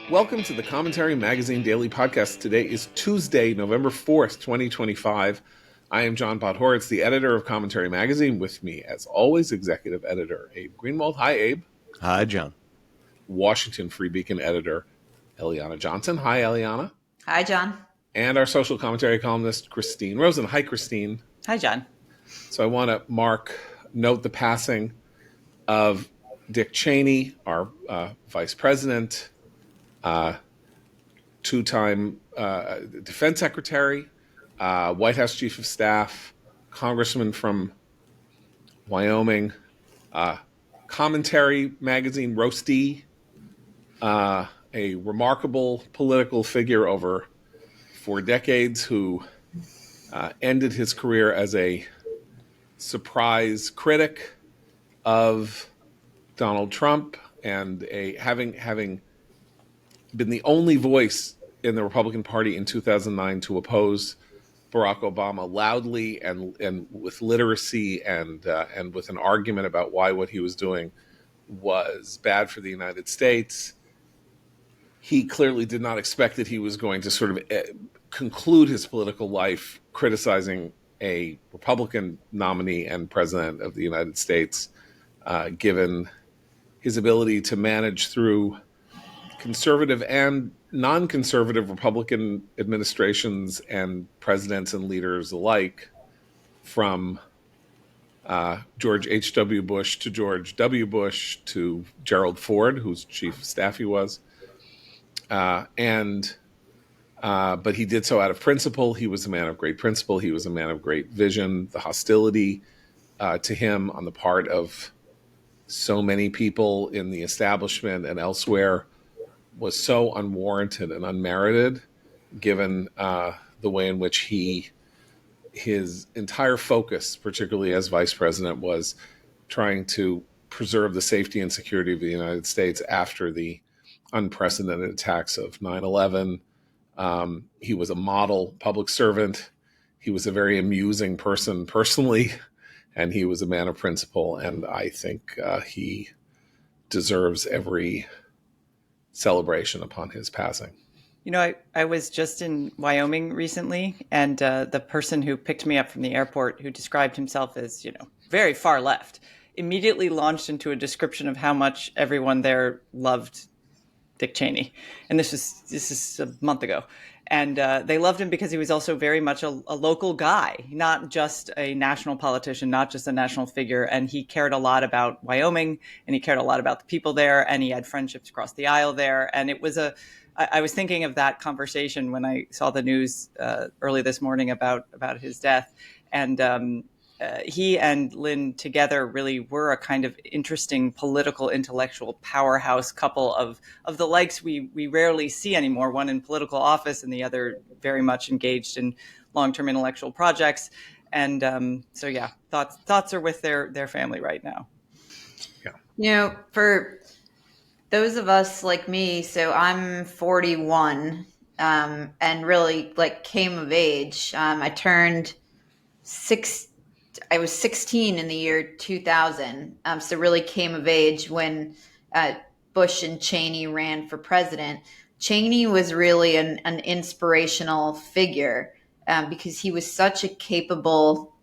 Welcome to the Commentary Magazine Daily Podcast. Today is Tuesday, November 4th, 2025. I am John Podhoretz, the editor of Commentary Magazine. With me, as always, executive editor Abe Greenwald. Hi, Abe. Hi, John. Washington Free Beacon editor Eliana Johnson. Hi, Eliana. Hi, John. And our social commentary columnist Christine Rosen. Hi, Christine. Hi, John. So I want to note the passing of Dick Cheney, our vice president, two-time defense secretary, White House chief of staff, congressman from Wyoming, Commentary Magazine roastee, a remarkable political figure over 4 decades who ended his career as a surprise critic of Donald Trump and having been the only voice in the Republican Party in 2009 to oppose Barack Obama loudly and with literacy and with an argument about why what he was doing was bad for the United States. He clearly did not expect that he was going to sort of conclude his political life criticizing a Republican nominee and president of the United States, given his ability to manage through conservative and non-conservative Republican administrations and presidents and leaders alike, from George H.W. Bush to George W. Bush to Gerald Ford, whose chief of staff he was. But he did so out of principle. He was a man of great principle. He was a man of great vision. The hostility to him on the part of so many people in the establishment and elsewhere was so unwarranted and unmerited, given the way in which his entire focus, particularly as vice president, was trying to preserve the safety and security of the United States after the unprecedented attacks of 9/11. He was a model public servant. He was a very amusing person personally, and he was a man of principle. And I think he deserves every celebration upon his passing. You know, I was just in Wyoming recently, and the person who picked me up from the airport, who described himself as, very far left, immediately launched into a description of how much everyone there loved Dick Cheney. And this is a month ago. And they loved him because he was also very much a local guy, not just a national politician, not just a national figure. And he cared a lot about Wyoming, and he cared a lot about the people there, and he had friendships across the aisle there. And it was I was thinking of that conversation when I saw the news early this morning about his death. And he and Lynn together really were a kind of interesting political intellectual powerhouse couple of the likes we rarely see anymore, one in political office and the other very much engaged in long-term intellectual projects. And thoughts are with their family right now. Yeah. For those of us like me, so I'm 41 and really came of age. I was 16 in the year 2000, so really came of age when Bush and Cheney ran for president. Cheney was really an inspirational figure because he was such a capable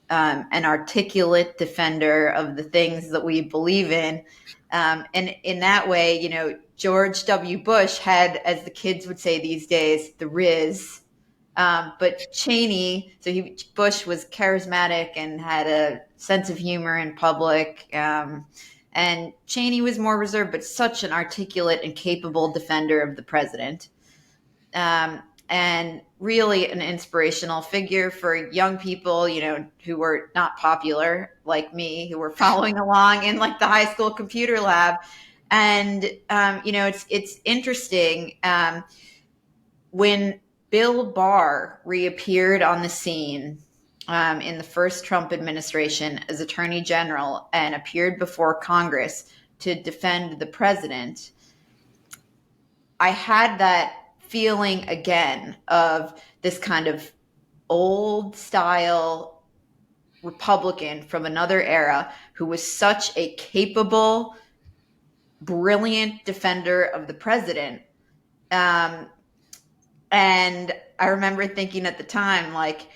and articulate defender of the things that we believe in. And in that way, George W. Bush had, as the kids would say these days, the Riz. But Cheney, Bush was charismatic and had a sense of humor in public. And Cheney was more reserved, but such an articulate and capable defender of the president. And really an inspirational figure for young people, who were not popular like me, who were following along in the high school computer lab. And, it's interesting when Bill Barr reappeared on the scene in the first Trump administration as Attorney General and appeared before Congress to defend the president. I had that feeling again of this kind of old style Republican from another era who was such a capable, brilliant defender of the president And I remember thinking at the time, like,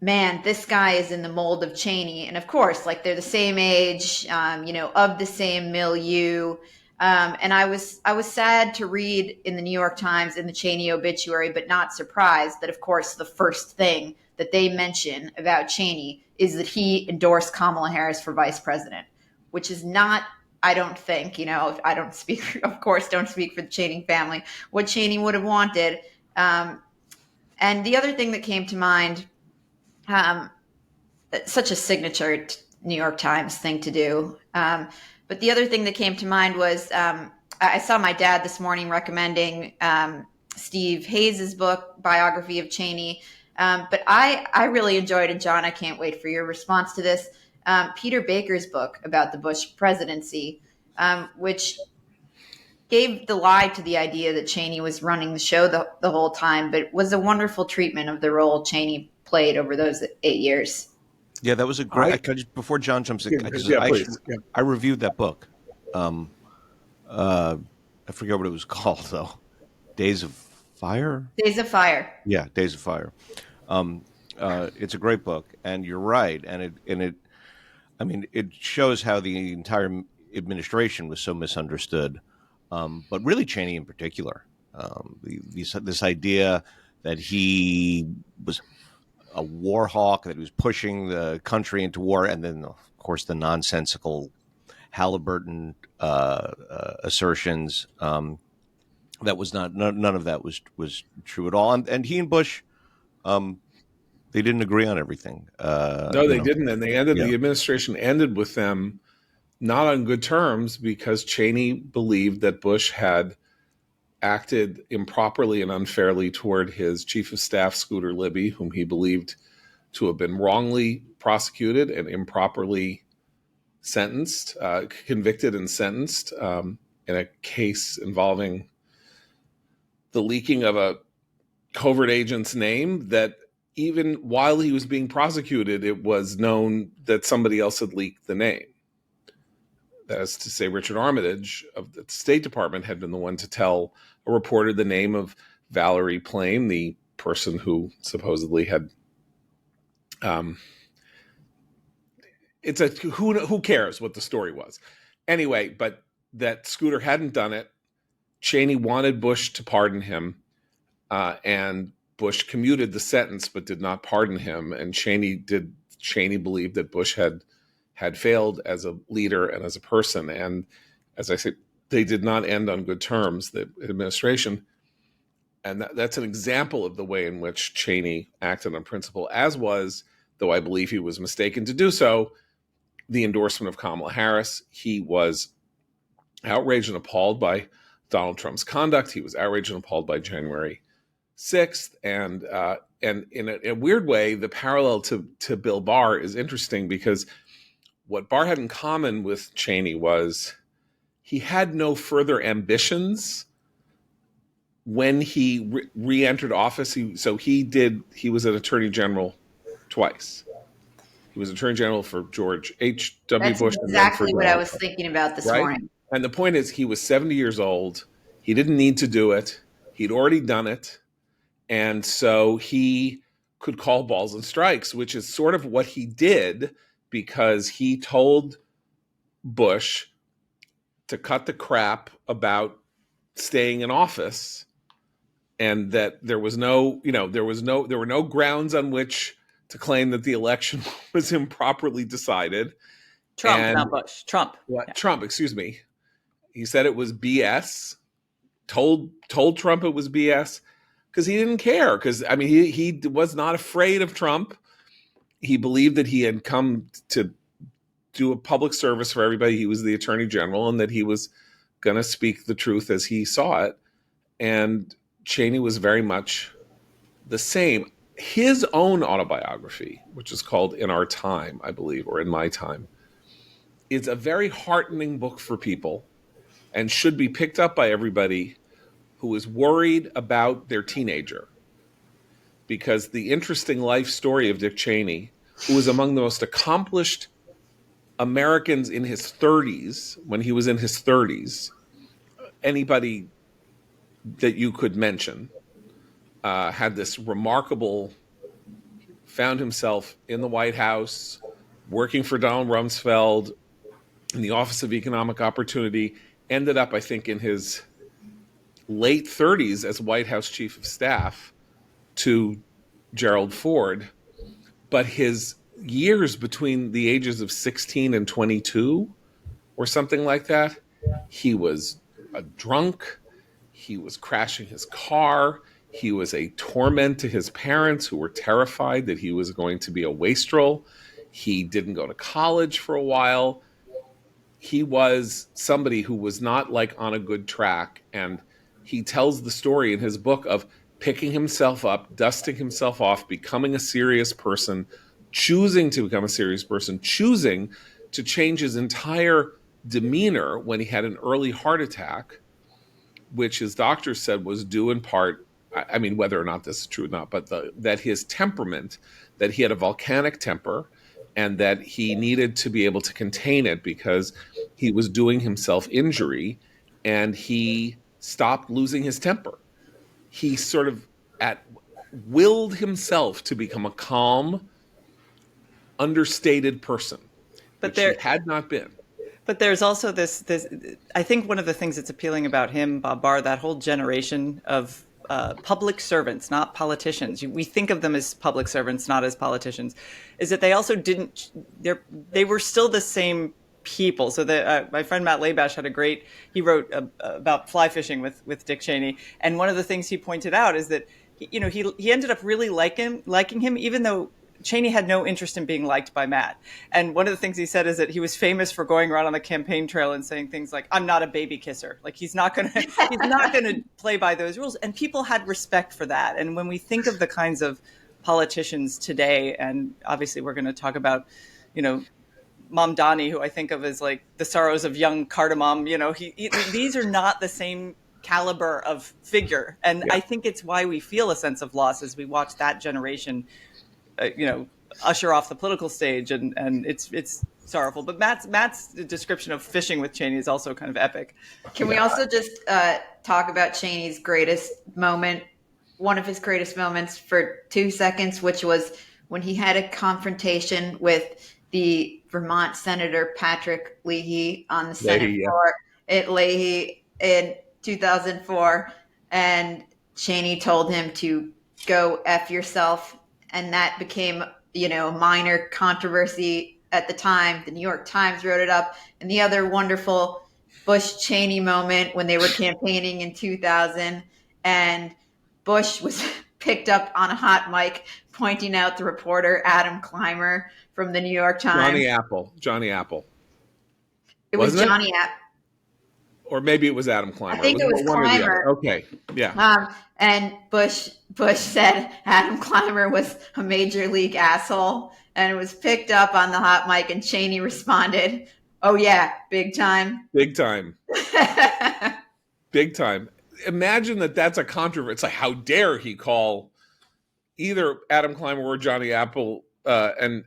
man, this guy is in the mold of Cheney. And of course, like, they're the same age, of the same milieu. And I was sad to read in the New York Times in the Cheney obituary, but not surprised that, of course, the first thing that they mention about Cheney is that he endorsed Kamala Harris for vice president, which is not, I don't think, I don't speak, of course, don't speak for the Cheney family, what Cheney would have wanted. And the other thing that came to mind, um, such a signature New York Times thing to do. But the other thing that came to mind was I saw my dad this morning recommending Steve Hayes's book, Biography of Cheney. But I really enjoyed, and John, I can't wait for your response to this, Peter Baker's book about the Bush presidency, which gave the lie to the idea that Cheney was running the show the whole time, but was a wonderful treatment of the role Cheney played over those 8 years. Yeah, that was a great. Before John jumps in, I reviewed that book. I forget what it was called though. Days of Fire. Days of Fire. Yeah, Days of Fire. It's a great book, and you're right, and it shows how the entire administration was so misunderstood, but really Cheney in particular. This idea that he was a war hawk, that he was pushing the country into war, and then, of course, the nonsensical Halliburton assertions. That was none of that was true at all. And he and Bush, they didn't agree on everything. No, they didn't, and they ended. Yeah. The administration ended with them not on good terms because Cheney believed that Bush had acted improperly and unfairly toward his chief of staff, Scooter Libby, whom he believed to have been wrongly prosecuted and improperly sentenced, convicted and sentenced in a case involving the leaking of a covert agent's name that even while he was being prosecuted, it was known that somebody else had leaked the name. That is to say, Richard Armitage of the State Department had been the one to tell a reporter the name of Valerie Plame, the person who supposedly had. Who cares what the story was, anyway? But that Scooter hadn't done it. Cheney wanted Bush to pardon him, and Bush commuted the sentence but did not pardon him. And Cheney believed that Bush had failed as a leader and as a person. And as I said, they did not end on good terms, the administration. And that's an example of the way in which Cheney acted on principle, as was, though I believe he was mistaken to do so, the endorsement of Kamala Harris. He was outraged and appalled by Donald Trump's conduct. He was outraged and appalled by January 6th. And in a weird way, the parallel to Bill Barr is interesting because what Barr had in common with Cheney was he had no further ambitions when he re-entered office. He was an attorney general twice. He was attorney general for George H.W. Bush. That's exactly what I was thinking about this morning. And the point is, he was 70 years old. He didn't need to do it. He'd already done it. And so he could call balls and strikes, which is sort of what he did, because he told Bush to cut the crap about staying in office, and that there were no grounds on which to claim that the election was improperly decided. Trump, not Bush. Trump. Yeah. Trump, excuse me. He said it was BS. Told Trump it was BS because he didn't care. Because he was not afraid of Trump. He believed that he had come to do a public service for everybody. He was the attorney general, and that he was going to speak the truth as he saw it. And Cheney was very much the same. His own autobiography, which is called In Our Time, I believe, or In My Time, is a very heartening book for people and should be picked up by everybody who is worried about their teenager. Because the interesting life story of Dick Cheney, who was among the most accomplished Americans in his 30s, when he was in his 30s, anybody that you could mention. Had this remarkable, found himself in the White House, working for Donald Rumsfeld in the Office of Economic Opportunity, ended up, I think, in his late 30s as White House Chief of Staff to Gerald Ford. But his years between the ages of 16 and 22 or something like that, he was a drunk. He was crashing his car. He was a torment to his parents, who were terrified that he was going to be a wastrel. He didn't go to college for a while. He was somebody who was not like on a good track. And he tells the story in his book of picking himself up, dusting himself off, becoming a serious person, choosing to become a serious person, choosing to change his entire demeanor when he had an early heart attack, which his doctor said was due in part, I mean, whether or not this is true or not, but that his temperament, that he had a volcanic temper, and that he needed to be able to contain it because he was doing himself injury, and he stopped losing his temper. He sort of willed himself to become a calm, understated person, But which there he had not been. But there's also this. I think one of the things that's appealing about him, Bob Barr, that whole generation of public servants, not politicians. We think of them as public servants, not as politicians. Is that they also didn't. They were still the same people. So my friend Matt Labash had he wrote about fly fishing with Dick Cheney, and one of the things he pointed out is that he ended up really liking him, even though Cheney had no interest in being liked by Matt. And one of the things he said is that he was famous for going around on the campaign trail and saying things like, "I'm not a baby kisser." Like he's not gonna play by those rules. And people had respect for that. And when we think of the kinds of politicians today, and obviously we're going to talk about, Mamdani, who I think of as like the sorrows of young cardamom, these are not the same caliber of figure. And I think it's why we feel a sense of loss as we watch that generation usher off the political stage, and it's sorrowful. But Matt's description of fishing with Cheney is also kind of epic. Can we also just talk about Cheney's greatest moment, one of his greatest moments for 2 seconds, which was when he had a confrontation with the Vermont Senator Patrick Leahy on the Senate floor at Leahy in 2004, and Cheney told him to go F yourself. And that became, a minor controversy at the time. The New York Times wrote it up. And the other wonderful Bush-Cheney moment when they were campaigning in 2000, and Bush was picked up on a hot mic pointing out the reporter Adam Clymer from the New York Times. Johnny Apple. It was Johnny Apple. Or maybe it was Adam Clymer. I think it was Clymer. Okay, yeah. And Bush said Adam Clymer was a major league asshole, and it was picked up on the hot mic, and Cheney responded, "Oh yeah, big time." Big time. Big time. Imagine that's a controversy. It's like, how dare he call either Adam Clymer or Johnny Apple and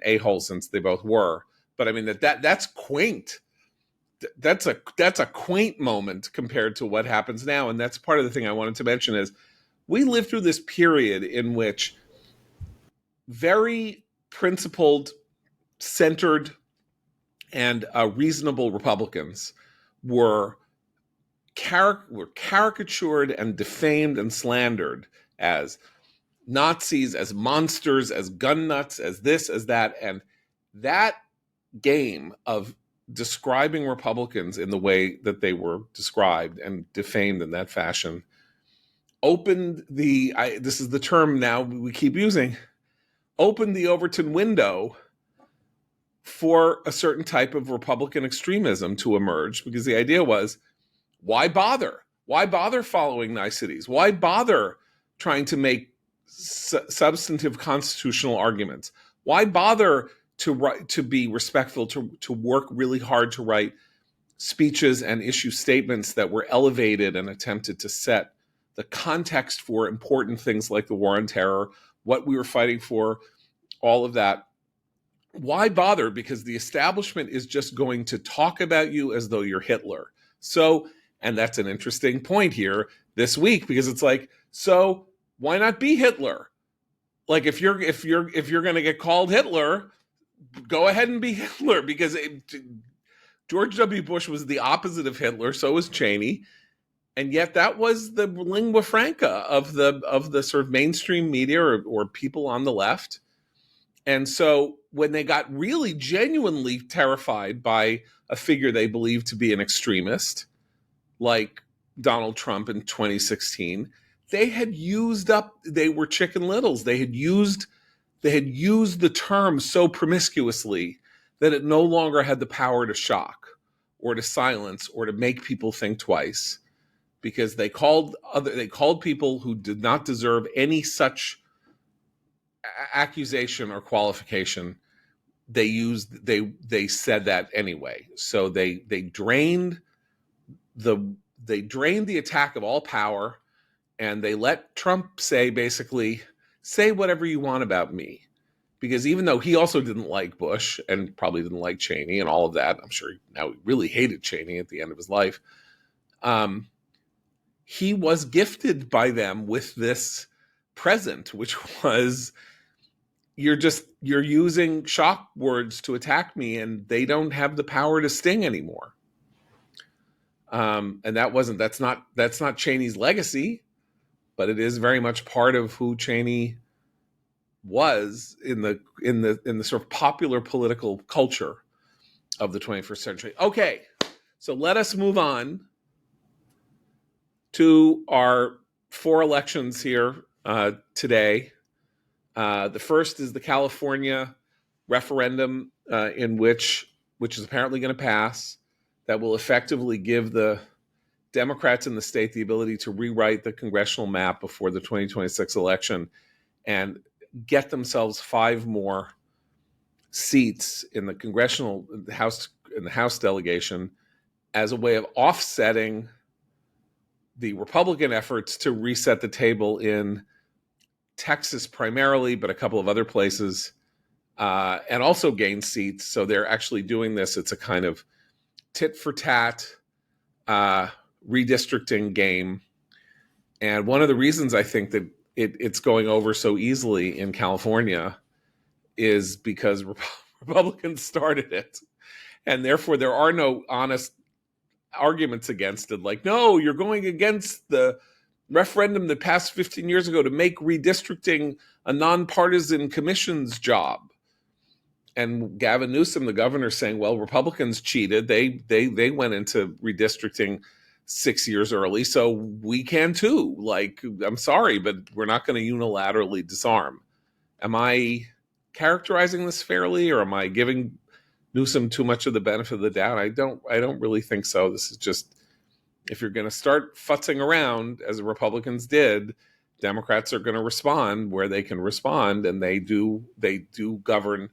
a-hole, since they both were. But I mean that's quaint. That's a quaint moment compared to what happens now. And that's part of the thing I wanted to mention is we lived through this period in which very principled, centered, and reasonable Republicans were caricatured and defamed and slandered as Nazis, as monsters, as gun nuts, as this, as that. And that game of describing Republicans in the way that they were described and defamed in that fashion opened this is the term now we keep using, opened the Overton window for a certain type of Republican extremism to emerge, because the idea was, why bother? Why bother following niceties? Why bother trying to make substantive constitutional arguments? Why bother to be respectful, to work really hard to write speeches and issue statements that were elevated and attempted to set the context for important things like the war on terror, what we were fighting for, all of that? Why bother? Because the establishment is just going to talk about you as though you're Hitler. So And that's an interesting point here this week, because it's like, so why not be Hitler? Like, if you're going to get called Hitler, go ahead and be Hitler, because George W. Bush was the opposite of Hitler. So was Cheney. And yet that was the lingua franca of the sort of mainstream media or people on the left. And so when they got really genuinely terrified by a figure they believed to be an extremist, like Donald Trump in 2016, they were Chicken Littles. They had used the term so promiscuously that it no longer had the power to shock or to silence or to make people think twice, because they called people who did not deserve any such accusation or qualification. They said that anyway. So they drained the attack of all power, and they let Trump basically say whatever you want about me. Because even though he also didn't like Bush and probably didn't like Cheney and all of that, I'm sure now he really hated Cheney at the end of his life. He was gifted by them with this present, which was, you're using shock words to attack me, and they don't have the power to sting anymore. And that's not Cheney's legacy, but it is very much part of who Cheney was in the sort of popular political culture of the 21st century. Okay, so let us move on to our 4 elections here today. The first is the California referendum, which is apparently going to pass, that will effectively give the Democrats in the state the ability to rewrite the congressional map before the 2026 election and get themselves 5 more seats in the House delegation, as a way of offsetting the Republican efforts to reset the table in Texas primarily, but a couple of other places, and also gain seats. So they're actually doing this. It's a kind of tit for tat redistricting game. And one of the reasons I think that it's going over so easily in California is because Republicans started it. And therefore there are no honest arguments against it. Like, no, you're going against the referendum that passed 15 years ago to make redistricting a nonpartisan commission's job. And Gavin Newsom, the governor, saying, well, Republicans cheated. They went into redistricting 6 years early, so we can too. Like, I'm sorry, but we're not going to unilaterally disarm. Am I characterizing this fairly, or am I giving Newsom too much of the benefit of the doubt? I don't really think so. This is just, if you're going to start futzing around, as the Republicans did, Democrats are going to respond where they can respond, and they do govern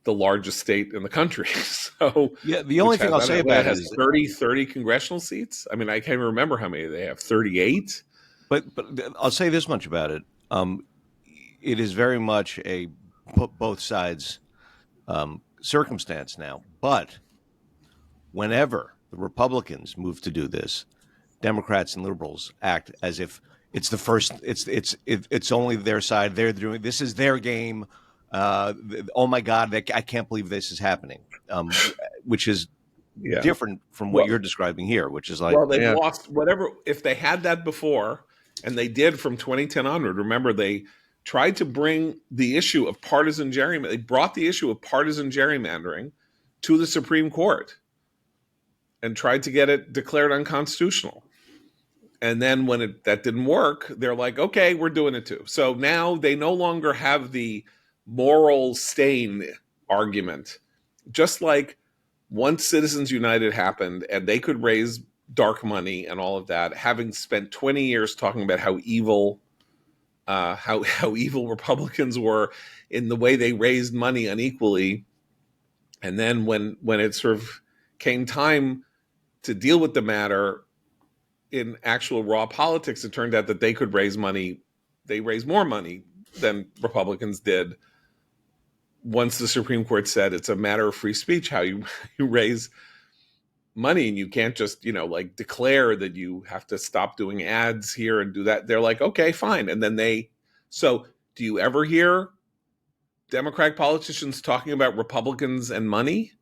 the largest state in the country. So yeah, the only thing I'll say about it is 30 congressional seats. I mean, I can't remember how many they have. 38. But I'll say this much about it: it is very much a both sides circumstance now. But whenever the Republicans move to do this, Democrats and liberals act as if it's the first. It's only their side. They're doing this is their game. Oh my God, I can't believe this is happening. Which is different from what you're describing here, which is like, well, they've lost whatever. If they had that before, and they did from 2010 onward, remember they tried to bring the issue of partisan gerrymandering. They brought the issue of partisan gerrymandering to the Supreme Court and tried to get it declared unconstitutional. And then when that didn't work, they're like, okay, we're doing it too. So now they no longer have the moral stain argument. Just like once Citizens United happened and they could raise dark money and all of that, having spent 20 years talking about how evil Republicans were in the way they raised money unequally. And then when it sort of came time to deal with the matter in actual raw politics, it turned out that they could raise money. They raised more money than Republicans did. Once the Supreme Court said it's a matter of free speech how you raise money, and you can't just, like declare that you have to stop doing ads here and do that. They're like, okay, fine. And then so do you ever hear Democratic politicians talking about Republicans and money?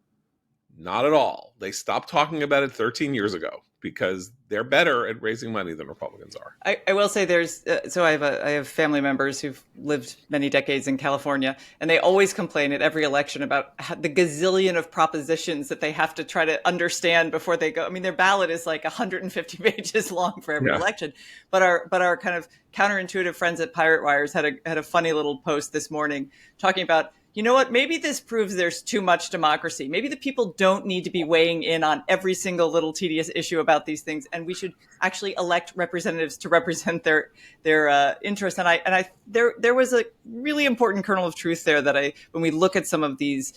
Not at all. They stopped talking about it 13 years ago because they're better at raising money than Republicans are. I will say there's so I have family members who've lived many decades in California, and they always complain at every election about the gazillion of propositions that they have to try to understand before they go. I mean, their ballot is like 150 pages long for every election. But our kind of counterintuitive friends at Pirate Wires had a funny little post this morning talking about, you know what, maybe this proves there's too much democracy. Maybe the people don't need to be weighing in on every single little tedious issue about these things, and we should actually elect representatives to represent their interests. And there was a really important kernel of truth there that when we look at some of these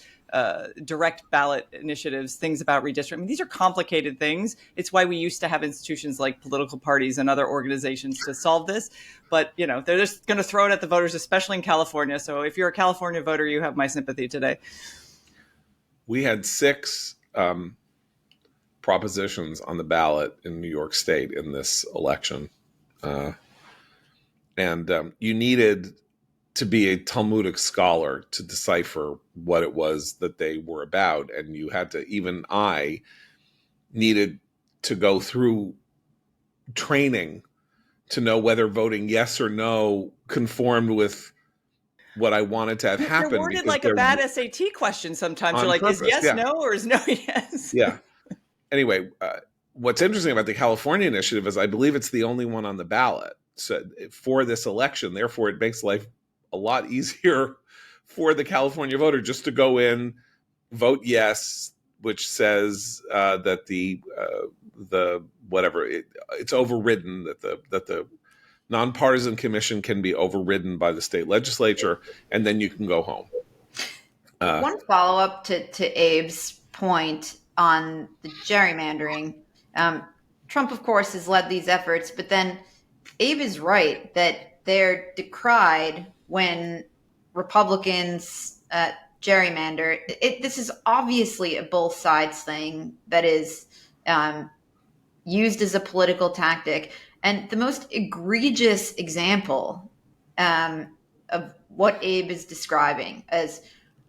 direct ballot initiatives, things about redistricting, I mean, these are complicated things. It's why we used to have institutions like political parties and other organizations to solve this. But, they're just going to throw it at the voters, especially in California. So if you're a California voter, you have my sympathy today. We had 6 propositions on the ballot in New York State in this election. And you needed to be a Talmudic scholar to decipher what it was that they were about. And you had to, even I needed to go through training to know whether voting yes or no conformed with what I wanted to have happen. They're worded like a bad SAT question sometimes. You're like, purpose, is yes no or is no yes? Yeah. Anyway, what's interesting about the California initiative is I believe it's the only one on the ballot for this election. Therefore, it makes life a lot easier for the California voter just to go in, vote yes, which says that the whatever it's overridden, that the nonpartisan commission can be overridden by the state legislature, and then you can go home. One follow up to Abe's point on the gerrymandering. Trump, of course, has led these efforts, but then Abe is right that they're decried when Republicans gerrymander. This is obviously a both sides thing that is used as a political tactic. And the most egregious example of what Abe is describing as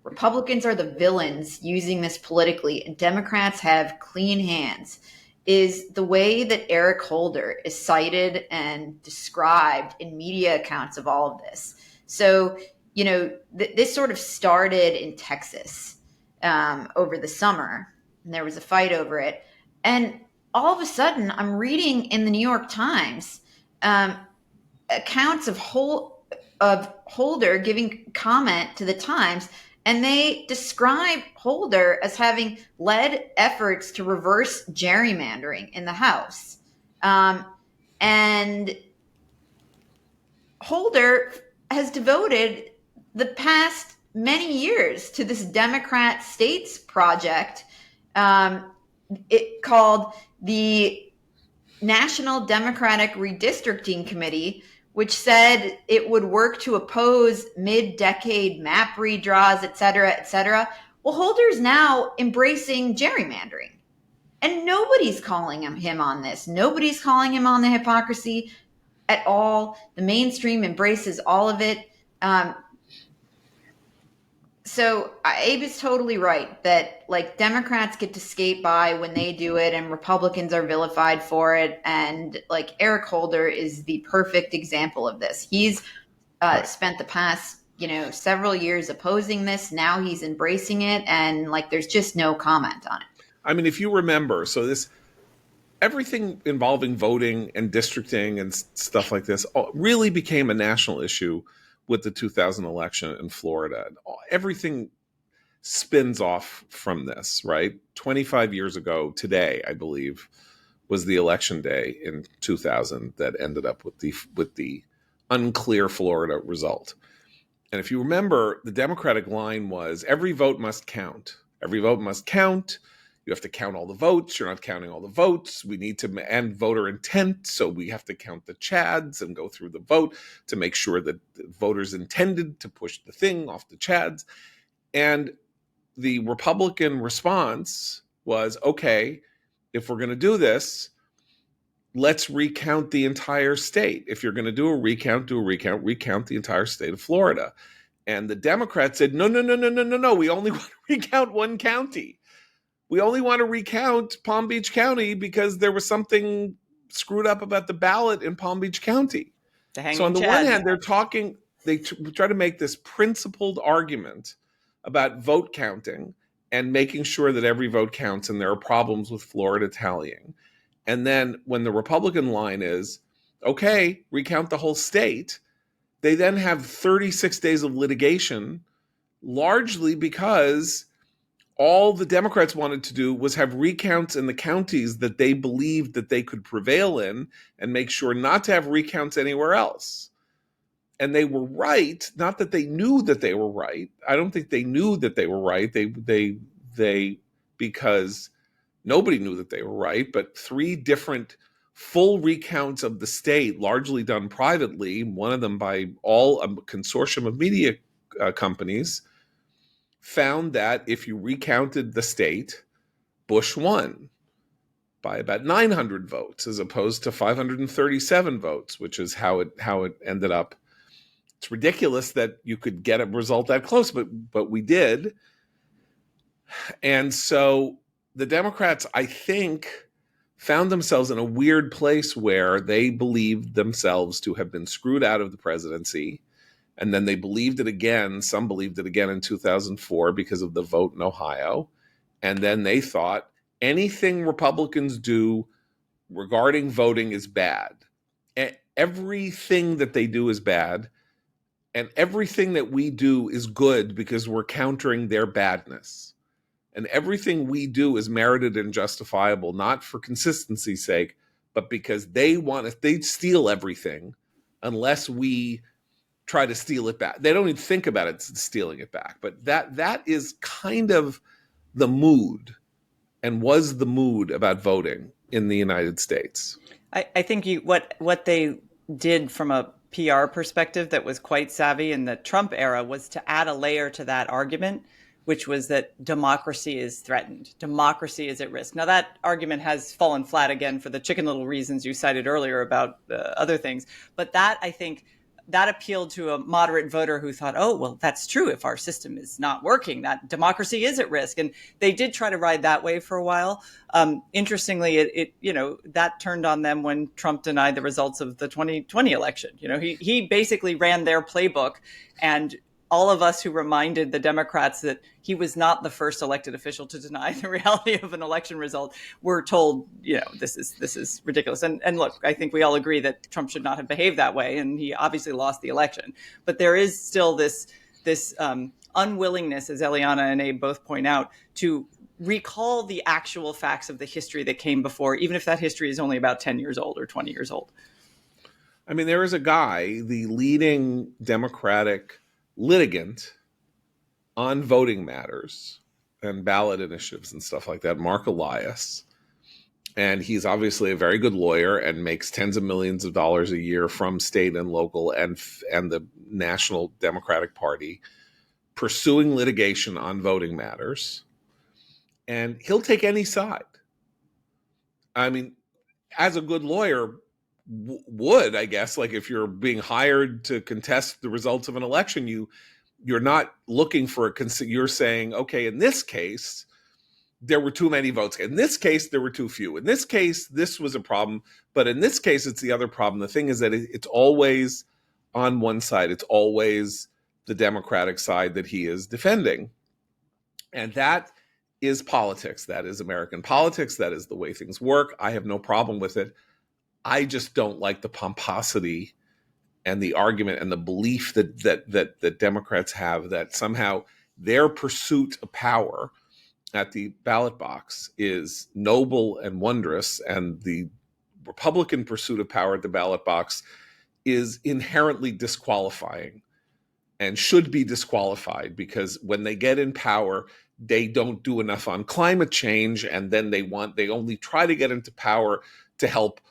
Republicans are the villains using this politically and Democrats have clean hands is the way that Eric Holder is cited and described in media accounts of all of this. So, this sort of started in Texas over the summer, and there was a fight over it. And all of a sudden, I'm reading in the New York Times accounts of Holder giving comment to the Times, and they describe Holder as having led efforts to reverse gerrymandering in the House. And Holder has devoted the past many years to this Democrat states project called the National Democratic Redistricting Committee, which said it would work to oppose mid-decade map redraws, et cetera, et cetera. Well, Holder's now embracing gerrymandering. And nobody's calling him on this. Nobody's calling him on the hypocrisy at all. The mainstream embraces all of it. So Abe is totally right that Democrats get to skate by when they do it and Republicans are vilified for it. And Eric Holder is the perfect example of this. He's spent the past, several years opposing this. Now he's embracing it. And there's just no comment on it. I mean, if you remember, everything involving voting and districting and stuff like this really became a national issue with the 2000 election in Florida. Everything spins off from this, right? 25 years ago today, I believe, was the election day in 2000 that ended up with the unclear Florida result. And if you remember, the Democratic line was every vote must count. Every vote must count. You have to count all the votes. You're not counting all the votes. We need to end voter intent. So we have to count the chads and go through the vote to make sure that the voters intended to push the thing off the chads. And the Republican response was, okay, if we're going to do this, let's recount the entire state. If you're going to do a recount, recount the entire state of Florida. And the Democrats said, no, no, no, no, no, no, no. We only want to recount one county. We only want to recount Palm Beach County because there was something screwed up about the ballot in Palm Beach County. So on the one hand, they try to make this principled argument about vote counting and making sure that every vote counts, and there are problems with Florida tallying. And then when the Republican line is, okay, recount the whole state, they then have 36 days of litigation, largely because all the Democrats wanted to do was have recounts in the counties that they believed that they could prevail in and make sure not to have recounts anywhere else. And they were right, not that they knew that they were right. I don't think they knew that they were right. They because nobody knew that they were right, but 3 different full recounts of the state, largely done privately, one of them by a consortium of media companies, found that if you recounted the state, Bush won by about 900 votes as opposed to 537 votes, which is how it ended up. It's ridiculous that you could get a result that close, but we did. And so the Democrats, I think, found themselves in a weird place where they believed themselves to have been screwed out of the presidency. And then they believed it again. Some believed it again in 2004 because of the vote in Ohio. And then they thought anything Republicans do regarding voting is bad. Everything that they do is bad. And everything that we do is good because we're countering their badness. And everything we do is merited and justifiable, not for consistency's sake, but because they steal everything unless we try to steal it back. They don't even think about it stealing it back. But that is kind of the mood, and was the mood about voting in the United States. I think what they did from a PR perspective that was quite savvy in the Trump era was to add a layer to that argument, which was that democracy is threatened. Democracy is at risk. Now, that argument has fallen flat again for the Chicken Little reasons you cited earlier about other things. But that, I think, that appealed to a moderate voter who thought, oh, well, that's true. If our system is not working, that democracy is at risk. And they did try to ride that wave for a while. Interestingly, it that turned on them when Trump denied the results of the 2020 election. He basically ran their playbook, and all of us who reminded the Democrats that he was not the first elected official to deny the reality of an election result were told, this is ridiculous. And look, I think we all agree that Trump should not have behaved that way, and he obviously lost the election. But there is still this unwillingness, as Eliana and Abe both point out, to recall the actual facts of the history that came before, even if that history is only about 10 years old or 20 years old. I mean, there is a guy, the leading Democratic litigant on voting matters and ballot initiatives and stuff like that, Mark Elias. And he's obviously a very good lawyer and makes tens of millions of dollars a year from state and local and the National Democratic Party pursuing litigation on voting matters. And he'll take any side. I mean, as a good lawyer would, I guess, like if you're being hired to contest the results of an election, you're not looking for you're saying, okay, in this case, there were too many votes. In this case, there were too few. In this case, this was a problem. But in this case, it's the other problem. The thing is that it's always on one side. It's always the Democratic side that he is defending. And that is politics. That is American politics. That is the way things work. I have no problem with it. I just don't like the pomposity and the argument and the belief that Democrats have that somehow their pursuit of power at the ballot box is noble and wondrous, and the Republican pursuit of power at the ballot box is inherently disqualifying and should be disqualified, because when they get in power, they don't do enough on climate change, and then they only try to get into power to help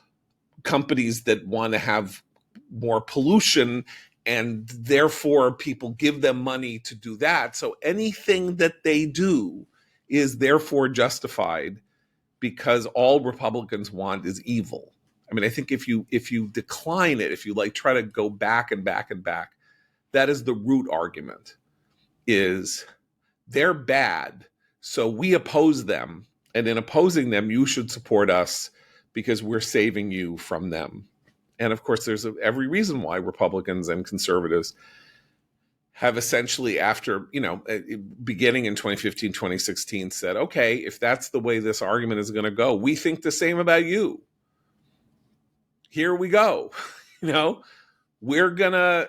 companies that want to have more pollution, and therefore people give them money to do that. So anything that they do is therefore justified because all Republicans want is evil. I mean, I think if you decline it, if you like try to go back and back and back, that is the root argument, is they're bad, so we oppose them, and in opposing them, you should support us because we're saving you from them. And of course, there's every reason why Republicans and conservatives have essentially, after, beginning in 2015, 2016, said, okay, if that's the way this argument is going to go, we think the same about you. Here we go. We're gonna,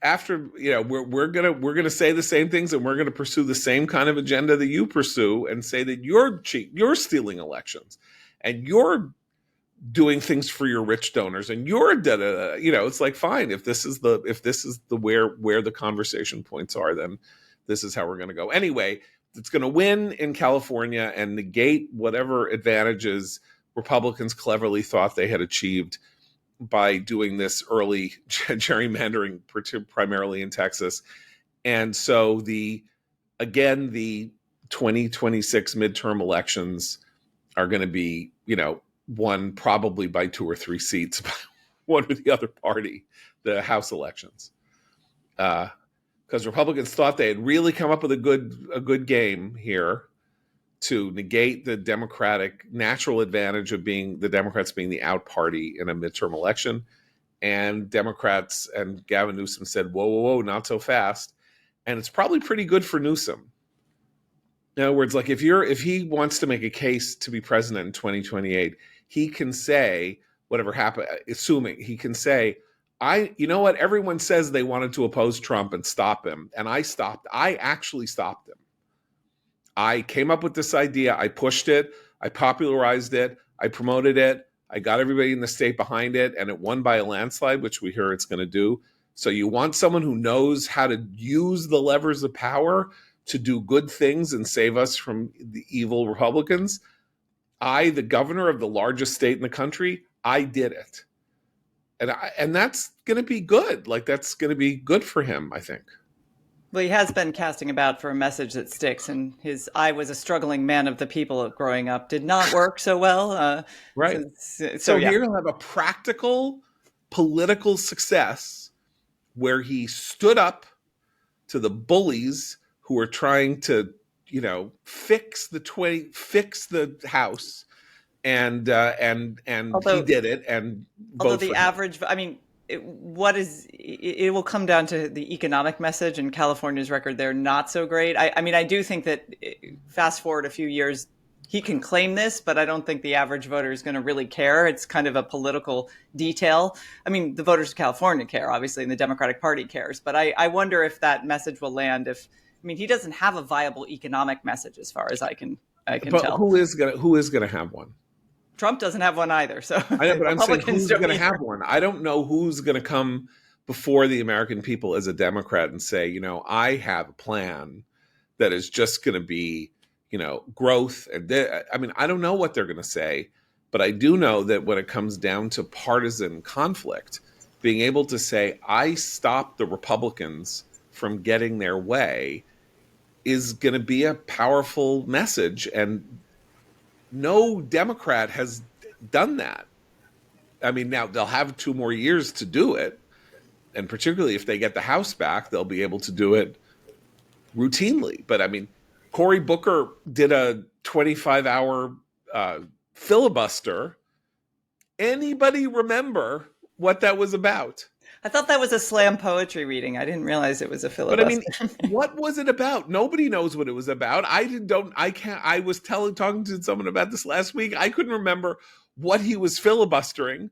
after, we're gonna say the same things, and we're gonna pursue the same kind of agenda that you pursue, and say that you're stealing elections, and you're doing things for your rich donors, and you're it's like, fine, if this is the where the conversation points are, then this is how we're going to go. Anyway, it's going to win in California and negate whatever advantages Republicans cleverly thought they had achieved by doing this early gerrymandering, primarily in Texas. And so the 2026 midterm elections are going to be, won probably by 2 or 3 seats by one or the other party, the House elections. Because Republicans thought they had really come up with a good game here to negate the Democratic natural advantage of the Democrats being the out party in a midterm election. And Democrats and Gavin Newsom said, whoa, not so fast. And it's probably pretty good for Newsom. In other words, like if he wants to make a case to be president in 2028, he can say whatever happened, assuming he can say, you know what, everyone says they wanted to oppose Trump and stop him. And I actually stopped him. I came up with this idea. I pushed it. I popularized it. I promoted it. I got everybody in the state behind it, and it won by a landslide, which we hear it's going to do. So you want someone who knows how to use the levers of power to do good things and save us from the evil Republicans. The governor of the largest state in the country, I did it. And that's going to be good. Like, that's going to be good for him, I think. Well, he has been casting about for a message that sticks, and his "I was a struggling man of the people" growing up did not work so well. Right. So yeah. Here he'll have a practical political success where he stood up to the bullies who are trying to, fix the House, and he did it. And although the average, it will come down to the economic message, and California's record there not so great. I do think that fast forward a few years, he can claim this, but I don't think the average voter is going to really care. It's kind of a political detail. The voters of California care, obviously, and the Democratic Party cares. But I wonder if that message will land. He doesn't have a viable economic message, as far as I can tell. Who is gonna have one? Trump doesn't have one either. So I know, but I'm saying who's going to have one. I don't know who's going to come before the American people as a Democrat and say, I have a plan that is just going to be, growth. And I don't know what they're going to say, but I do know that when it comes down to partisan conflict, being able to say, I stopped the Republicans from getting their way is going to be a powerful message. And no Democrat has done that. Now they'll have 2 more years to do it. And particularly if they get the House back, they'll be able to do it routinely. But Cory Booker did a 25-hour filibuster. Anybody remember what that was about? I thought that was a slam poetry reading. I didn't realize it was a filibuster. But what was it about? Nobody knows what it was about. I was talking to someone about this last week. I couldn't remember what he was filibustering.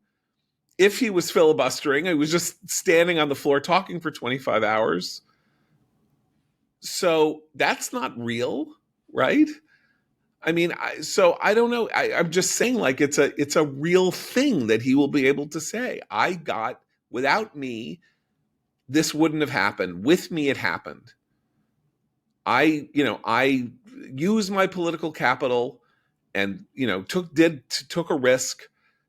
If he was filibustering, he was just standing on the floor talking for 25 hours. So that's not real, right? So I don't know. I'm just saying, like, it's a real thing that he will be able to say. Without me, this wouldn't have happened. With me, it happened. I used my political capital and, took a risk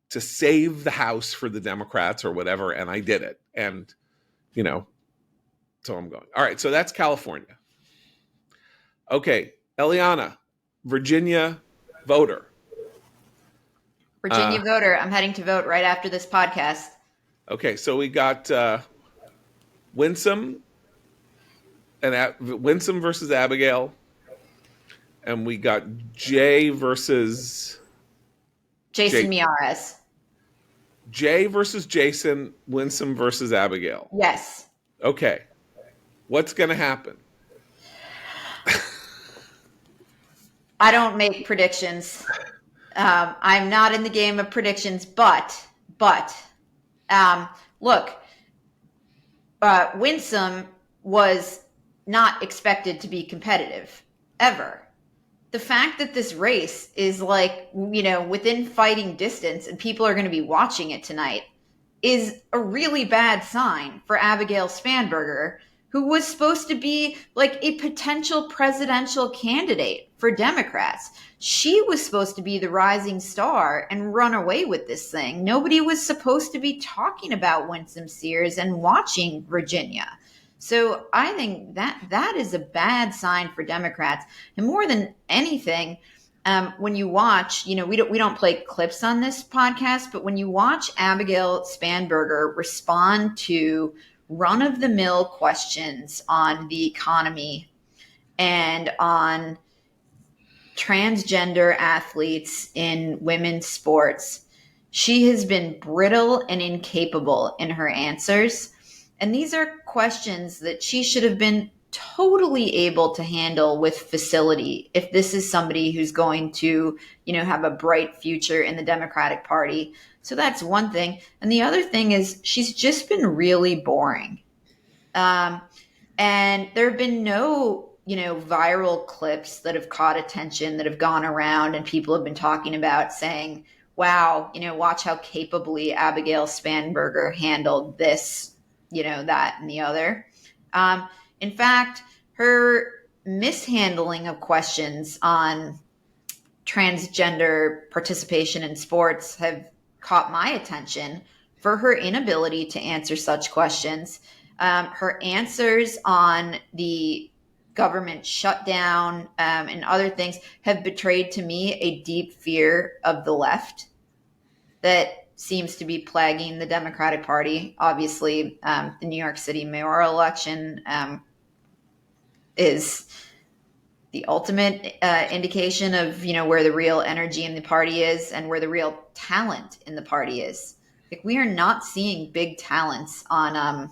to save the House for the Democrats or whatever, and I did it. And, so I'm going. All right, so that's California. Okay, Eliana, Virginia voter. Virginia voter. I'm heading to vote right after this podcast. Okay, so we got Winsome Winsome versus Abigail, and we got Jay versus Jason Jay, Miyares. Jay versus Jason, Winsome versus Abigail. Yes. Okay, what's going to happen? I don't make predictions. I'm not in the game of predictions, but look, Winsome was not expected to be competitive ever. The fact that this race is within fighting distance and people are going to be watching it tonight is a really bad sign for Abigail Spanberger, who was supposed to be like a potential presidential candidate for Democrats. She was supposed to be the rising star and run away with this thing. Nobody was supposed to be talking about Winsome Sears and watching Virginia. So I think that is a bad sign for Democrats. And more than anything, when you watch, we don't play clips on this podcast, but when you watch Abigail Spanberger respond to run-of-the-mill questions on the economy and on transgender athletes in women's sports, she has been brittle and incapable in her answers. And these are questions that she should have been totally able to handle with facility if this is somebody who's going to, have a bright future in the Democratic Party. So that's one thing. And the other thing is she's just been really boring. And there have been no, viral clips that have caught attention, that have gone around and people have been talking about saying, wow, watch how capably Abigail Spanberger handled this, that and the other. In fact, her mishandling of questions on transgender participation in sports have caught my attention for her inability to answer such questions. Her answers on the government shutdown and other things have betrayed to me a deep fear of the left that seems to be plaguing the Democratic Party. Obviously, the New York City mayoral election is the ultimate indication of, where the real energy in the party is and where the real talent in the party is. Like, we are not seeing big talents on,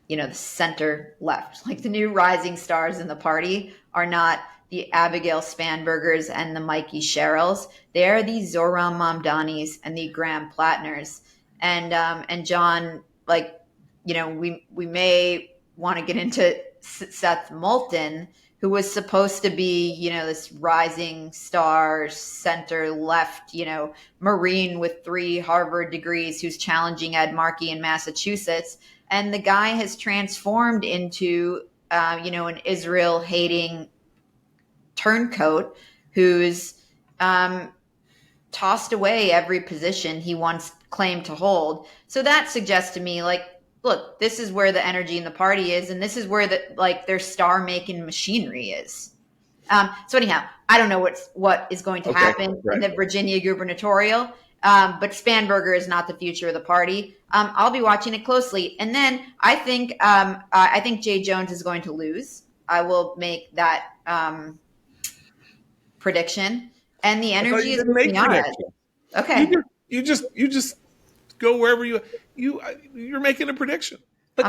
the center left. Like, the new rising stars in the party are not the Abigail Spanbergers and the Mikey Sherrills. They are the Zohran Mamdanis and the Graham Plattners. And John, we may want to get into Seth Moulton, who was supposed to be, this rising star, center left, Marine with 3 Harvard degrees who's challenging Ed Markey in Massachusetts. And the guy has transformed into, an Israel hating turncoat who's tossed away every position he once claimed to hold. So that suggests to me, look, this is where the energy in the party is, and this is where their star-making machinery is. So anyhow, I don't know what is going to happen in the Virginia gubernatorial, but Spanberger is not the future of the party. I'll be watching it closely, and then I think Jay Jones is going to lose. I will make that prediction, and the energy is moving on. Okay, you just go wherever you're making a prediction. But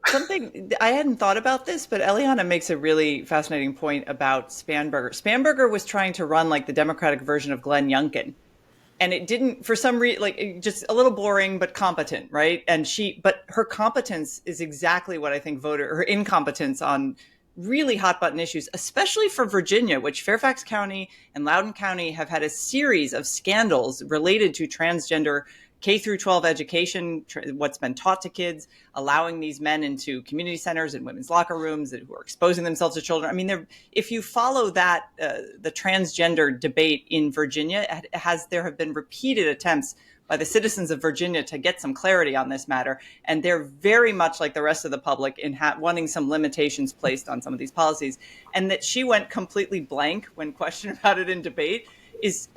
something I hadn't thought about this, but Eliana makes a really fascinating point about Spanberger. Spanberger was trying to run like the Democratic version of Glenn Youngkin, and it didn't, for some reason, just a little boring but competent, right? But her competence is exactly what I think her incompetence on really hot button issues, especially for Virginia, which Fairfax County and Loudoun County have had a series of scandals related to transgender K through 12 education, what's been taught to kids, allowing these men into community centers and women's locker rooms who are exposing themselves to children. I mean, if you follow that, the transgender debate in Virginia, there have been repeated attempts by the citizens of Virginia to get some clarity on this matter. And they're very much like the rest of the public in wanting some limitations placed on some of these policies. And that she went completely blank when questioned about it in debate is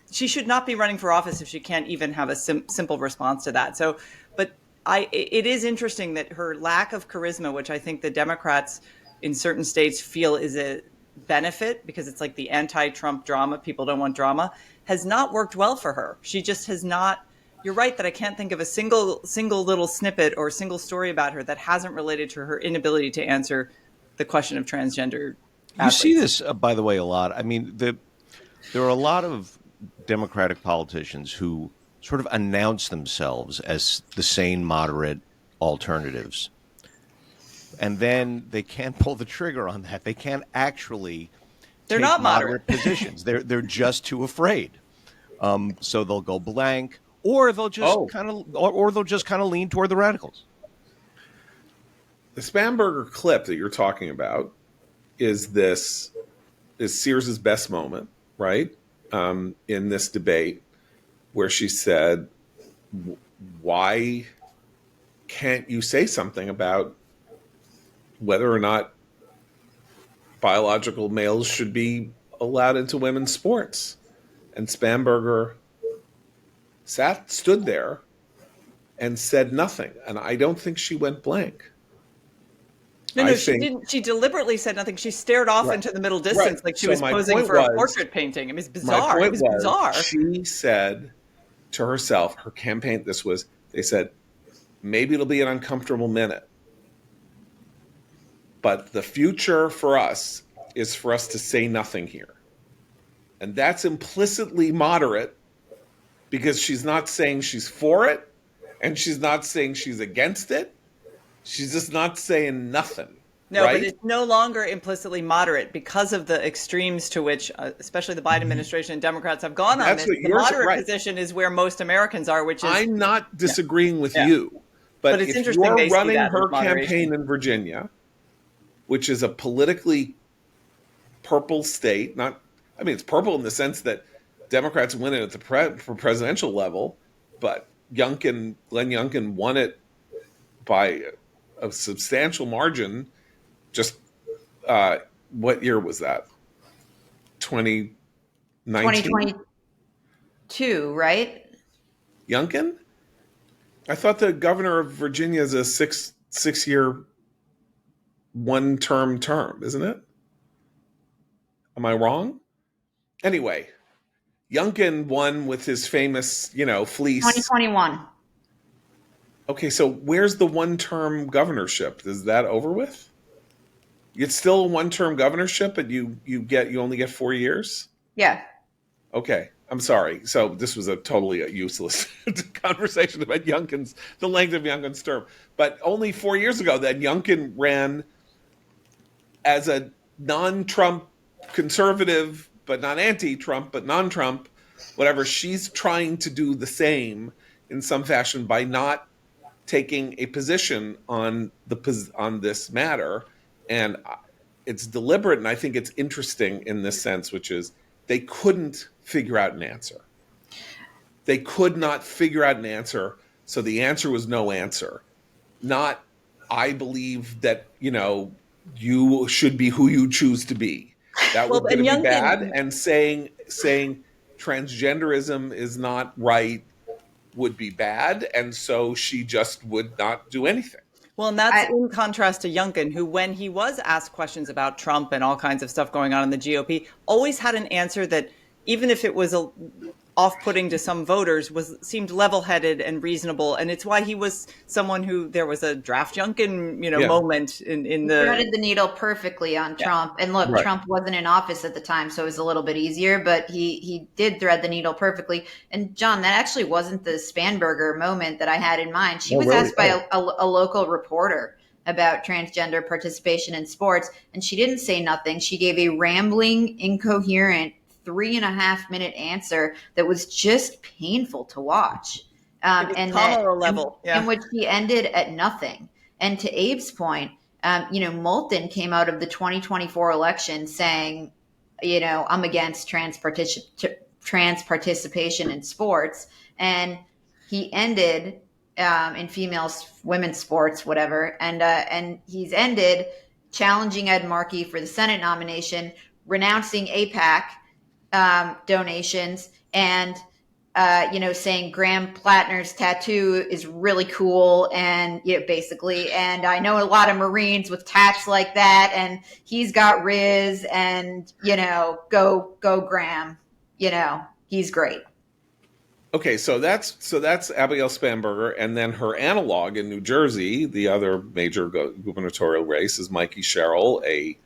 she should not be running for office if she can't even have a simple response to that. So, but it is interesting that her lack of charisma, which I think the Democrats in certain states feel is a benefit because it's like the anti-Trump drama. People don't want drama, has not worked well for her. She just has not. You're right that I can't think of a single little snippet or single story about her that hasn't related to her inability to answer the question of transgender athletes. You see this, by the way, a lot. I mean, there are a lot of Democratic politicians who sort of announce themselves as the sane, moderate alternatives. And then they can't pull the trigger on that. They can't actually They're take not moderate positions. They're just too afraid. So they'll go blank, or they'll just kind of lean toward the radicals. The Spamberger clip that you're talking about is Sears's best moment, right? In this debate, where she said, "Why can't you say something about whether or not biological males should be allowed into women's sports?" And Spamberger stood there and said nothing. And I don't think she went blank. No, she didn't. She deliberately said nothing. She stared off into the middle distance like she was posing for a portrait painting. It was bizarre. It was bizarre. She said to herself, her campaign, they said, maybe it'll be an uncomfortable minute, but the future for us is for us to say nothing here. And that's implicitly moderate because she's not saying she's for it and she's not saying she's against it. She's just not saying nothing. No, right? But it's no longer implicitly moderate because of the extremes to which, especially the Biden administration and Democrats have gone on this. The moderate position is where most Americans are, which is... I'm not disagreeing with you, but it's if interesting you're they see running that her as moderation. campaign in Virginia, which is a politically purple state, it's purple in the sense that Democrats win it at for presidential level, but Glenn Youngkin won it by a substantial margin. Just what year was that? 2019? 2022, right? Youngkin? I thought the governor of Virginia is a six-year one-term term, isn't it? Am I wrong? Anyway, Youngkin won with his famous, fleece. 2021. Okay, so where's the one-term governorship? Is that over with? It's still a one-term governorship, but you only get 4 years? Yeah. Okay, I'm sorry. So this was a totally useless conversation about the length of Youngkin's term. But only 4 years ago, then Youngkin ran as a non-Trump conservative, but not anti-Trump, but non-Trump, whatever. She's trying to do the same in some fashion by not taking a position on this matter. And it's deliberate, and I think it's interesting in this sense, which is they couldn't figure out an answer. They could not figure out an answer, so the answer was no answer. Not, I believe that, you should be who you choose to be. That was going to be bad. And saying transgenderism is not right would be bad, and so she just would not do anything. Well, and that's in contrast to Youngkin, who, when he was asked questions about Trump and all kinds of stuff going on in the GOP, always had an answer that, even if it was off-putting to some voters, seemed level-headed and reasonable. And it's why he was someone who there was a draft Youngkin, moment in the... He threaded the needle perfectly on Trump. And look, right. Trump wasn't in office at the time, so it was a little bit easier, but he did thread the needle perfectly. And John, that actually wasn't the Spamberger moment that I had in mind. She was asked by a local reporter about transgender participation in sports, and she didn't say nothing. She gave a rambling, incoherent 3.5-minute answer that was just painful to watch. And level. Yeah. In which he ended at nothing. And to Abe's point, Moulton came out of the 2024 election saying, I'm against trans trans participation in sports, and he ended in women's sports, whatever, and he's ended challenging Ed Markey for the Senate nomination, renouncing AIPAC donations, and saying Graham Plattner's tattoo is really cool, and basically, and I know a lot of Marines with tats like that, and he's got Riz, and go Graham, he's great. Okay, so that's Abigail Spanberger, and then her analog in New Jersey, the other major gubernatorial race, is Mikey Sherrill, a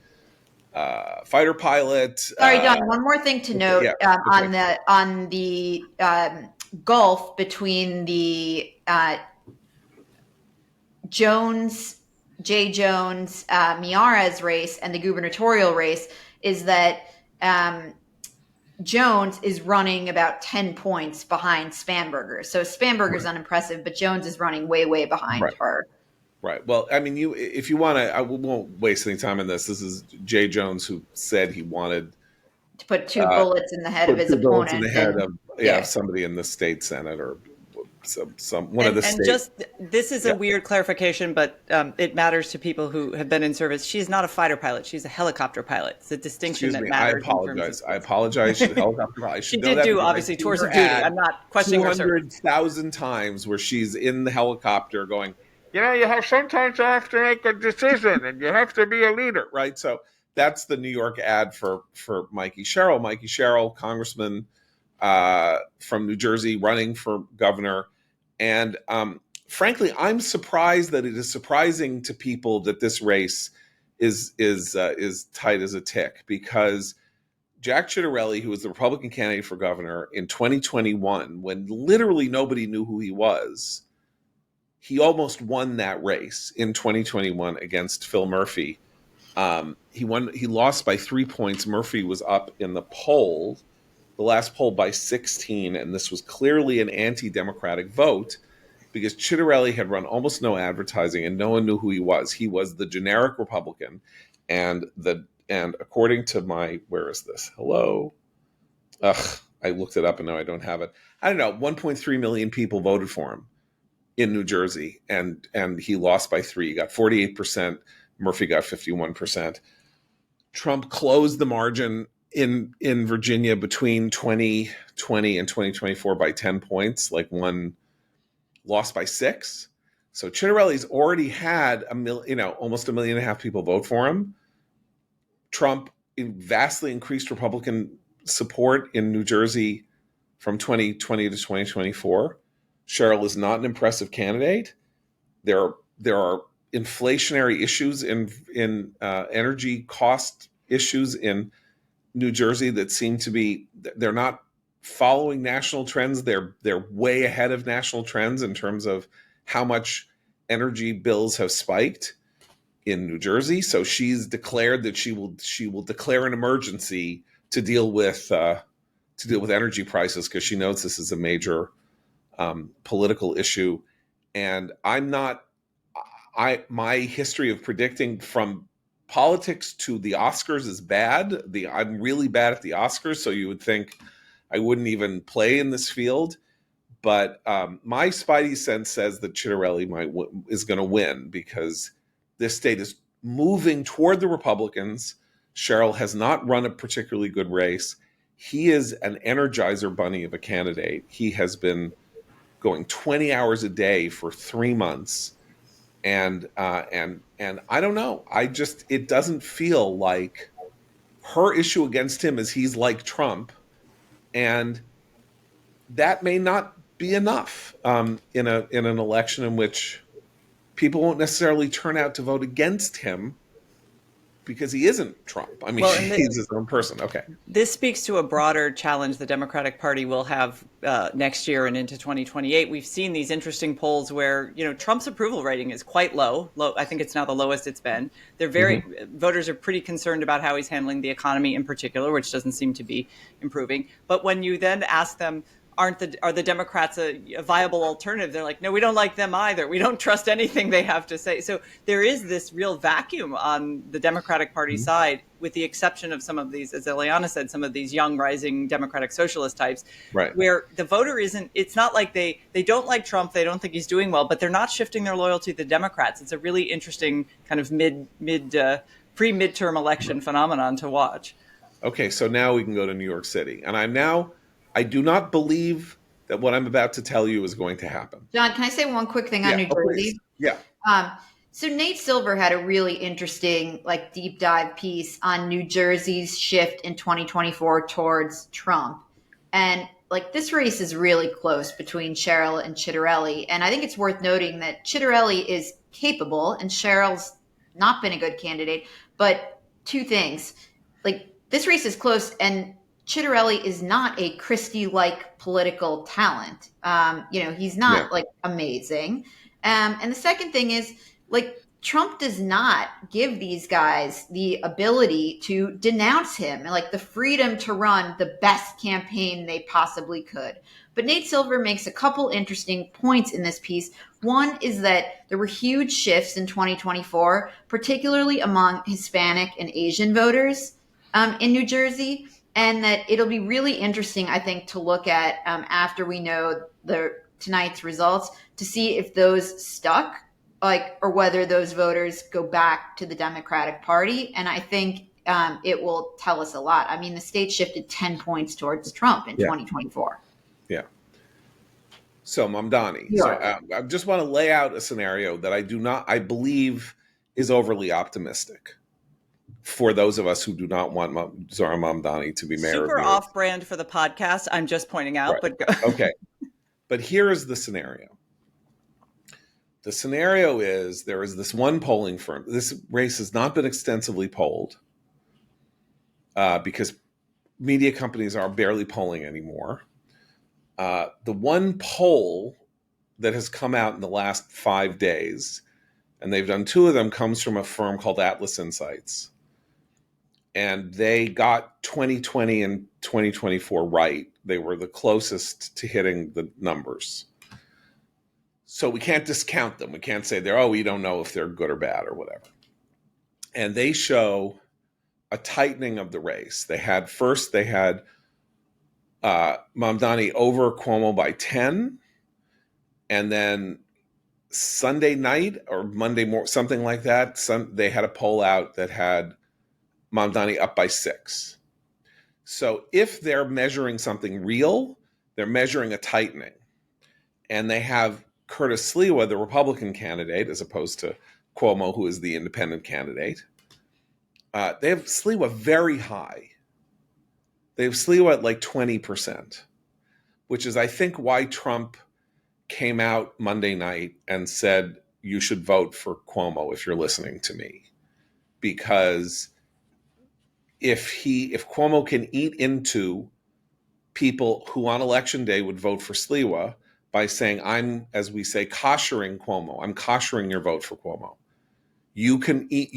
fighter pilot. Sorry, Don. One more thing to note on the gulf between the Jay Jones, Miara's race and the gubernatorial race is that Jones is running about 10 points behind Spanberger. So Spanberger's unimpressive, but Jones is running way, way behind her. Right. Well, I mean, if you want to, I won't waste any time on this. This is Jay Jones, who said he wanted to put two bullets in the head of his opponent. In the head of somebody in the state Senate or one of the states. And just this is a weird clarification, but it matters to people who have been in service. She's not a fighter pilot; she's a helicopter pilot. It's a distinction that matters. I apologize. She's a helicopter pilot. She did do obviously tours of duty. I'm not questioning her service. 200,000 times where she's in the helicopter going, sometimes you have to make a decision and you have to be a leader, right? So that's the New York ad for Mikey Sherrill. Mikey Sherrill, congressman from New Jersey, running for governor. And frankly, I'm surprised that it is surprising to people that this race is tight as a tick, because Jack Ciattarelli, who was the Republican candidate for governor in 2021, when literally nobody knew who he was, he almost won that race in 2021 against Phil Murphy. He lost by 3 points. Murphy was up in the last poll by 16, and this was clearly an anti-democratic vote because Ciattarelli had run almost no advertising and no one knew who he was. He was the generic Republican, and according to where is this? Hello? I looked it up and now I don't have it. I don't know, 1.3 million people voted for him in New Jersey, and he lost by 3. He got 48%. Murphy got 51%. Trump closed the margin in Virginia between 2020 and 2024 by 10 points, lost by 6. So Ciattarelli's already had almost 1.5 million people vote for him. Trump vastly increased Republican support in New Jersey from 2020 to 2024. Sherrill is not an impressive candidate. There are inflationary issues in energy cost issues in New Jersey that seem to be, they're not following national trends. They're way ahead of national trends in terms of how much energy bills have spiked in New Jersey. So she's declared that she will declare an emergency to deal with energy prices, because she knows this is a major political issue. And my history of predicting from politics to the Oscars is bad. I'm really bad at the Oscars, so you would think I wouldn't even play in this field. But my spidey sense says that Ciattarelli is going to win, because this state is moving toward the Republicans. Sherrill has not run a particularly good race. He is an Energizer bunny of a candidate. He has been going 20 hours a day for 3 months. And I don't know. It doesn't feel like her issue against him is he's like Trump, and that may not be enough in an election in which people won't necessarily turn out to vote against him because he isn't Trump. I mean, he's his own person. Okay. This speaks to a broader challenge the Democratic Party will have next year and into 2028. We've seen these interesting polls where, Trump's approval rating is quite low. I think it's now the lowest it's been. Voters are pretty concerned about how he's handling the economy in particular, which doesn't seem to be improving. But when you then ask them, are the Democrats a viable alternative? They're like, no, we don't like them either. We don't trust anything they have to say. So there is this real vacuum on the Democratic Party side, with the exception of some of these, as Ileana said, some of these young rising Democratic socialist types, Right. where the voter isn't, it's not like they don't like Trump, they don't think he's doing well, but they're not shifting their loyalty to the Democrats. It's a really interesting kind of pre-midterm election phenomenon to watch. Okay, so now we can go to New York City. And I do not believe that what I'm about to tell you is going to happen. John, can I say one quick thing on New Jersey? Yeah. So Nate Silver had a really interesting, like, deep dive piece on New Jersey's shift in 2024 towards Trump. And like, this race is really close between Sherrill and Chitterelli. And I think it's worth noting that Chitterelli is capable and Sherrill's not been a good candidate. But two things, like, this race is close, and Chitterelli is not a Christie-like political talent. He's not like amazing. And the second thing is, like, Trump does not give these guys the ability to denounce him and like the freedom to run the best campaign they possibly could. But Nate Silver makes a couple interesting points in this piece. One is that there were huge shifts in 2024, particularly among Hispanic and Asian voters in New Jersey, and that it'll be really interesting, I think, to look at after we know tonight's results, to see if those stuck, or whether those voters go back to the Democratic Party. And I think it will tell us a lot. I mean, the state shifted 10 points towards Trump in 2024. Yeah. So Mamdani, I just want to lay out a scenario that I believe is overly optimistic for those of us who do not want Zohran Mamdani to be mayor. Super off-brand for the podcast, I'm just pointing out. Right. But Okay. But here is the scenario. The scenario is there is this one polling firm. This race has not been extensively polled because media companies are barely polling anymore. The one poll that has come out in the last 5 days, and they've done 2 of them, comes from a firm called Atlas Insights. And they got 2020 and 2024 right. They were the closest to hitting the numbers. So we can't discount them. We can't say we don't know if they're good or bad or whatever. And they show a tightening of the race. They had Mamdani over Cuomo by 10. And then Sunday night or Monday morning, something like that, they had a poll out that had Mamdani up by 6. So if they're measuring something real, they're measuring a tightening. And they have Curtis Sliwa, the Republican candidate, as opposed to Cuomo, who is the independent candidate. They have Sliwa very high. They have Sliwa at like 20%, which is, I think, why Trump came out Monday night and said, you should vote for Cuomo if you're listening to me. Because if Cuomo can eat into people who on election day would vote for Sliwa by saying, I'm, as we say, koshering Cuomo. I'm koshering your vote for Cuomo. You can eat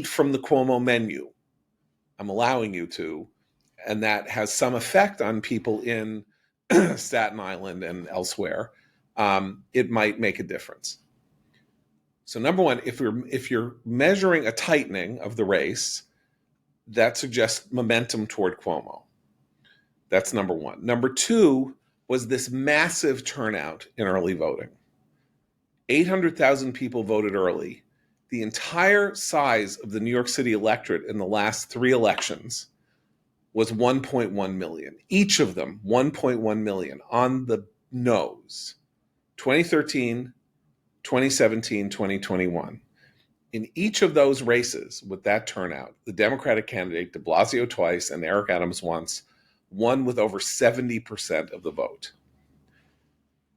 from the Cuomo menu. I'm allowing you to. And that has some effect on people in Staten Island and elsewhere. It might make a difference. So number one, if you're measuring a tightening of the race, that suggests momentum toward Cuomo. That's number one. Number two was this massive turnout in early voting. 800,000 people voted early. The entire size of the New York City electorate in the last 3 elections was 1.1 million. Each of them 1.1 million on the nose. 2013, 2017, 2021. In each of those races with that turnout, the Democratic candidate, de Blasio twice and Eric Adams once, won with over 70% of the vote.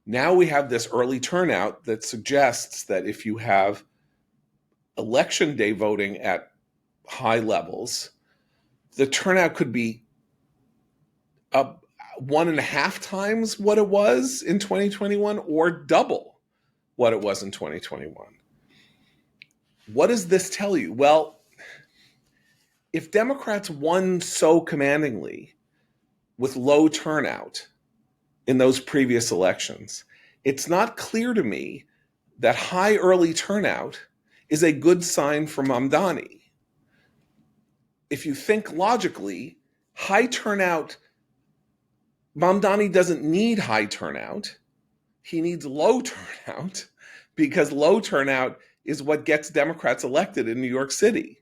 Now we have this early turnout that suggests that if you have election day voting at high levels, the turnout could be 1.5 times what it was in 2021 or double what it was in 2021. What does this tell you? Well, if Democrats won so commandingly, with low turnout in those previous elections, it's not clear to me that high early turnout is a good sign for Mamdani. If you think logically, high turnout, Mamdani doesn't need high turnout. He needs low turnout because low turnout is what gets Democrats elected in New York City,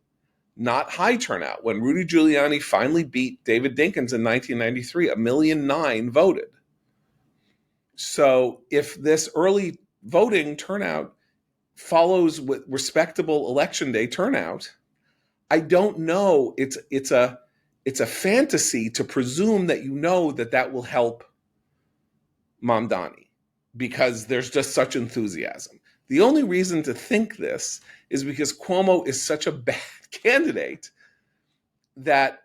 not high turnout. When Rudy Giuliani finally beat David Dinkins in 1993, 1.9 million voted. So if this early voting turnout follows with respectable election day turnout, I don't know. It's a fantasy to presume that that will help Mamdani because there's just such enthusiasm. The only reason to think this is because Cuomo is such a bad candidate that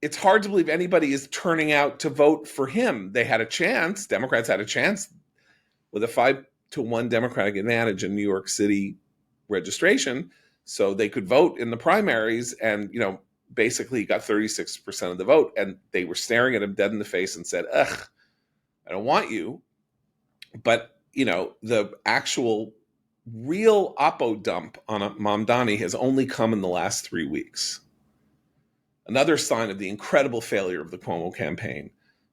it's hard to believe anybody is turning out to vote for him. They had a chance. Democrats had a chance with a 5-1 Democratic advantage in New York City registration. So they could vote in the primaries and, basically got 36% of the vote. And they were staring at him dead in the face and said, ugh, I don't want you. But, the actual real oppo dump on Mamdani has only come in the last 3 weeks. Another sign of the incredible failure of the Cuomo campaign,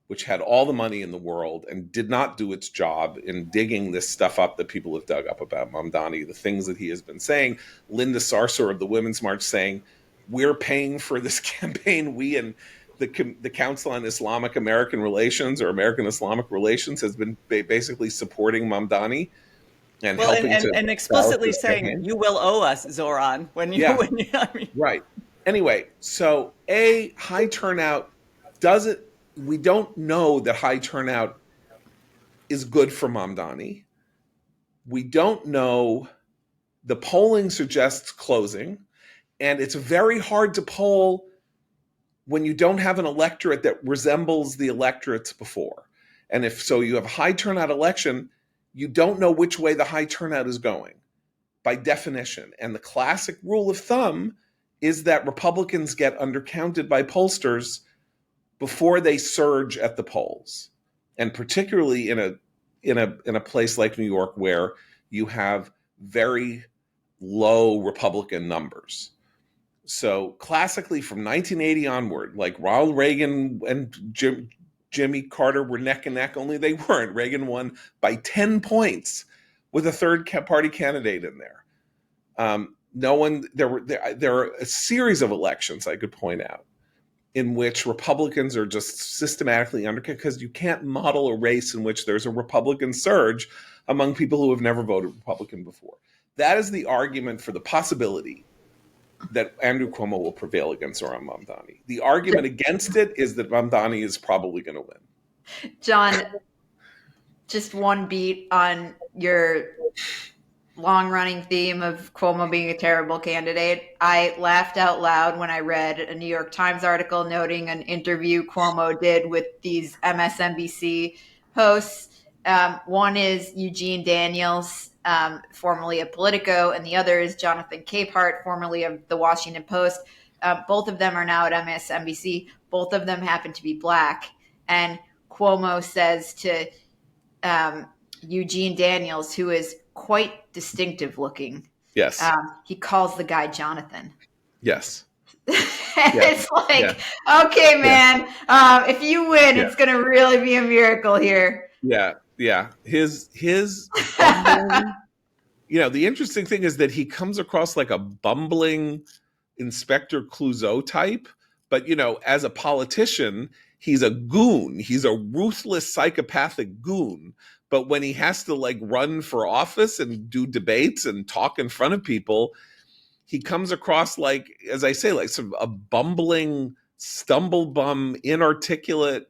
which had all the money in the world and did not do its job in digging this stuff up that people have dug up about Mamdani, the things that he has been saying. Linda Sarsour of the Women's March saying, we're paying for this campaign. We and the Council on Islamic American Relations or American Islamic Relations has been basically supporting Mamdani and helping and explicitly saying, campaign. You will owe us, Zoran, when you. Right. Anyway, so high turnout we don't know that high turnout is good for Mamdani. We don't know. The polling suggests closing, and it's very hard to poll when you don't have an electorate that resembles the electorates before. And if so, you have a high turnout election, you don't know which way the high turnout is going by definition. And the classic rule of thumb is that Republicans get undercounted by pollsters before they surge at the polls, and particularly in a place like New York where you have very low Republican numbers. So classically, from 1980 onward, like Ronald Reagan and Jimmy Carter were neck and neck, only they weren't. Reagan won by 10 points with a third party candidate in there. There are a series of elections I could point out in which Republicans are just systematically undercut because you can't model a race in which there's a Republican surge among people who have never voted Republican before. That is the argument for the possibility that Andrew Cuomo will prevail against Zoran Mamdani. The argument against it is that Mamdani is probably going to win. John, just one beat on your long-running theme of Cuomo being a terrible candidate. I laughed out loud when I read a New York Times article noting an interview Cuomo did with these MSNBC hosts. One is Eugene Daniels, formerly of Politico, and the other is Jonathan Capehart, formerly of The Washington Post. Both of them are now at MSNBC. Both of them happen to be Black. And Cuomo says to Eugene Daniels, who is quite distinctive looking. Yes. He calls the guy Jonathan. Yes. It's like, okay, man, if you win, it's going to really be a miracle here. Yeah. Yeah. His the interesting thing is that he comes across like a bumbling Inspector Clouseau type, but, as a politician, he's a goon. He's a ruthless, psychopathic goon. But when he has to run for office and do debates and talk in front of people, he comes across as I say, sort of a bumbling, stumble-bum, inarticulate,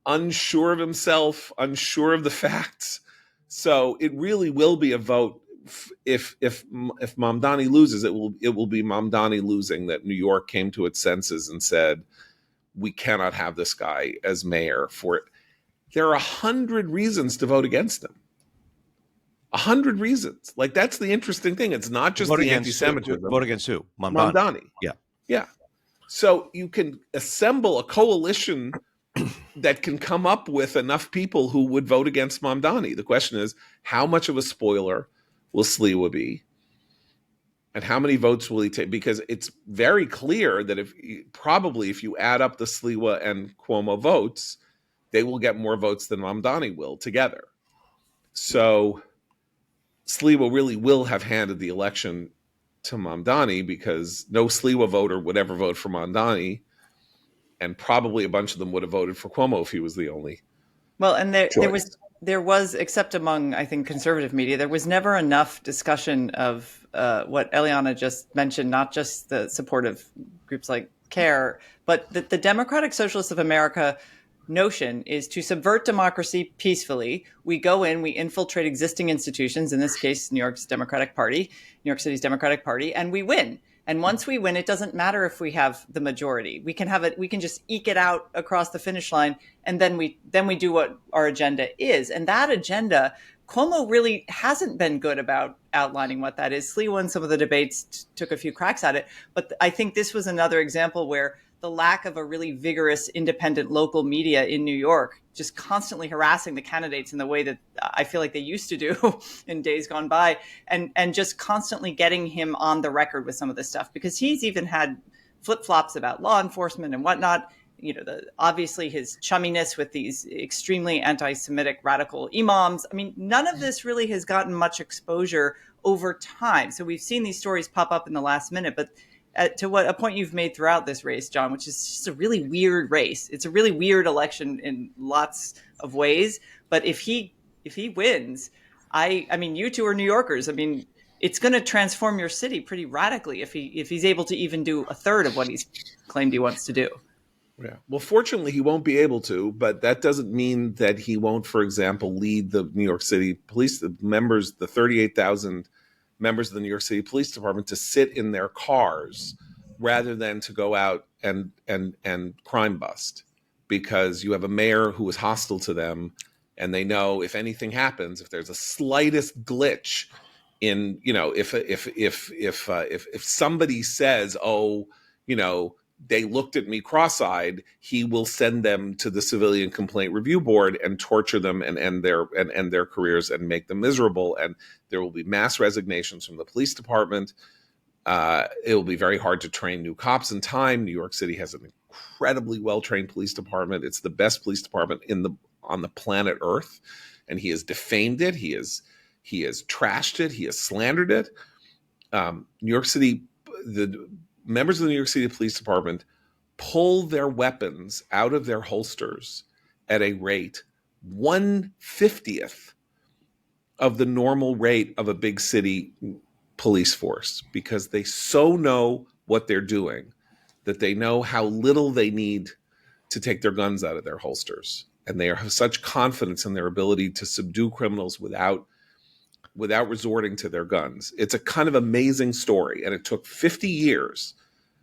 unsure of himself, unsure of the facts. So it really will be a vote. If Mamdani loses, it will be Mamdani losing that New York came to its senses and said, we cannot have this guy as mayor for it. There are 100 reasons to vote against him. 100 reasons. That's the interesting thing. It's not just the anti-Semitism. Vote against who? Mamdani. Yeah. Yeah. So you can assemble a coalition that can come up with enough people who would vote against Mamdani. The question is, how much of a spoiler will Sliwa be? And how many votes will he take? Because it's very clear that if you add up the Sliwa and Cuomo votes, they will get more votes than Mamdani will together. So Sliwa really will have handed the election to Mamdani, because no Sliwa voter would ever vote for Mamdani, and probably a bunch of them would have voted for Cuomo if he was the only. Well, and there choice. there was, except among, I think, conservative media, there was never enough discussion of what Eliana just mentioned, not just the support of groups like CARE, but the Democratic Socialists of America notion is to subvert democracy peacefully. We go in, we infiltrate existing institutions, in this case, New York City's Democratic Party, and we win. And once we win, it doesn't matter if we have the majority. We can have it. We can just eke it out across the finish line, and then we do what our agenda is. And that agenda, Cuomo really hasn't been good about outlining what that is. Sliwa in some of the debates took a few cracks at it, but I think this was another example where the lack of a really vigorous, independent local media in New York, just constantly harassing the candidates in the way that I feel like they used to do in days gone by, and just constantly getting him on the record with some of this stuff, because he's even had flip-flops about law enforcement and whatnot. Obviously his chumminess with these extremely anti-Semitic radical imams. I mean, none of this really has gotten much exposure over time. So we've seen these stories pop up in the last minute, but to what a point you've made throughout this race, John, which is just a really weird race. It's a really weird election in lots of ways. But if he wins, I mean, you two are New Yorkers. I mean, it's going to transform your city pretty radically if he's able to even do a third of what he's claimed he wants to do. Yeah. Well, fortunately, he won't be able to, but that doesn't mean that he won't, for example, lead the New York City Police, the 38,000 members of the New York City Police Department, to sit in their cars rather than to go out and crime bust, because you have a mayor who is hostile to them, and they know if anything happens, if there's a slightest glitch in, if somebody says, oh, they looked at me cross-eyed, he will send them to the Civilian Complaint Review Board and torture them and end their careers and make them miserable. And there will be mass resignations from the police department. It will be very hard to train new cops in time. New York City has an incredibly well-trained police department. It's the best police department on the planet Earth, and he has defamed it. He has trashed it. He has slandered it. New York City, the members of the New York City Police Department pull their weapons out of their holsters at a rate 1/50th of the normal rate of a big city police force, because they so know what they're doing that they know how little they need to take their guns out of their holsters. And they have such confidence in their ability to subdue criminals without resorting to their guns. It's a kind of amazing story. And it took 50 years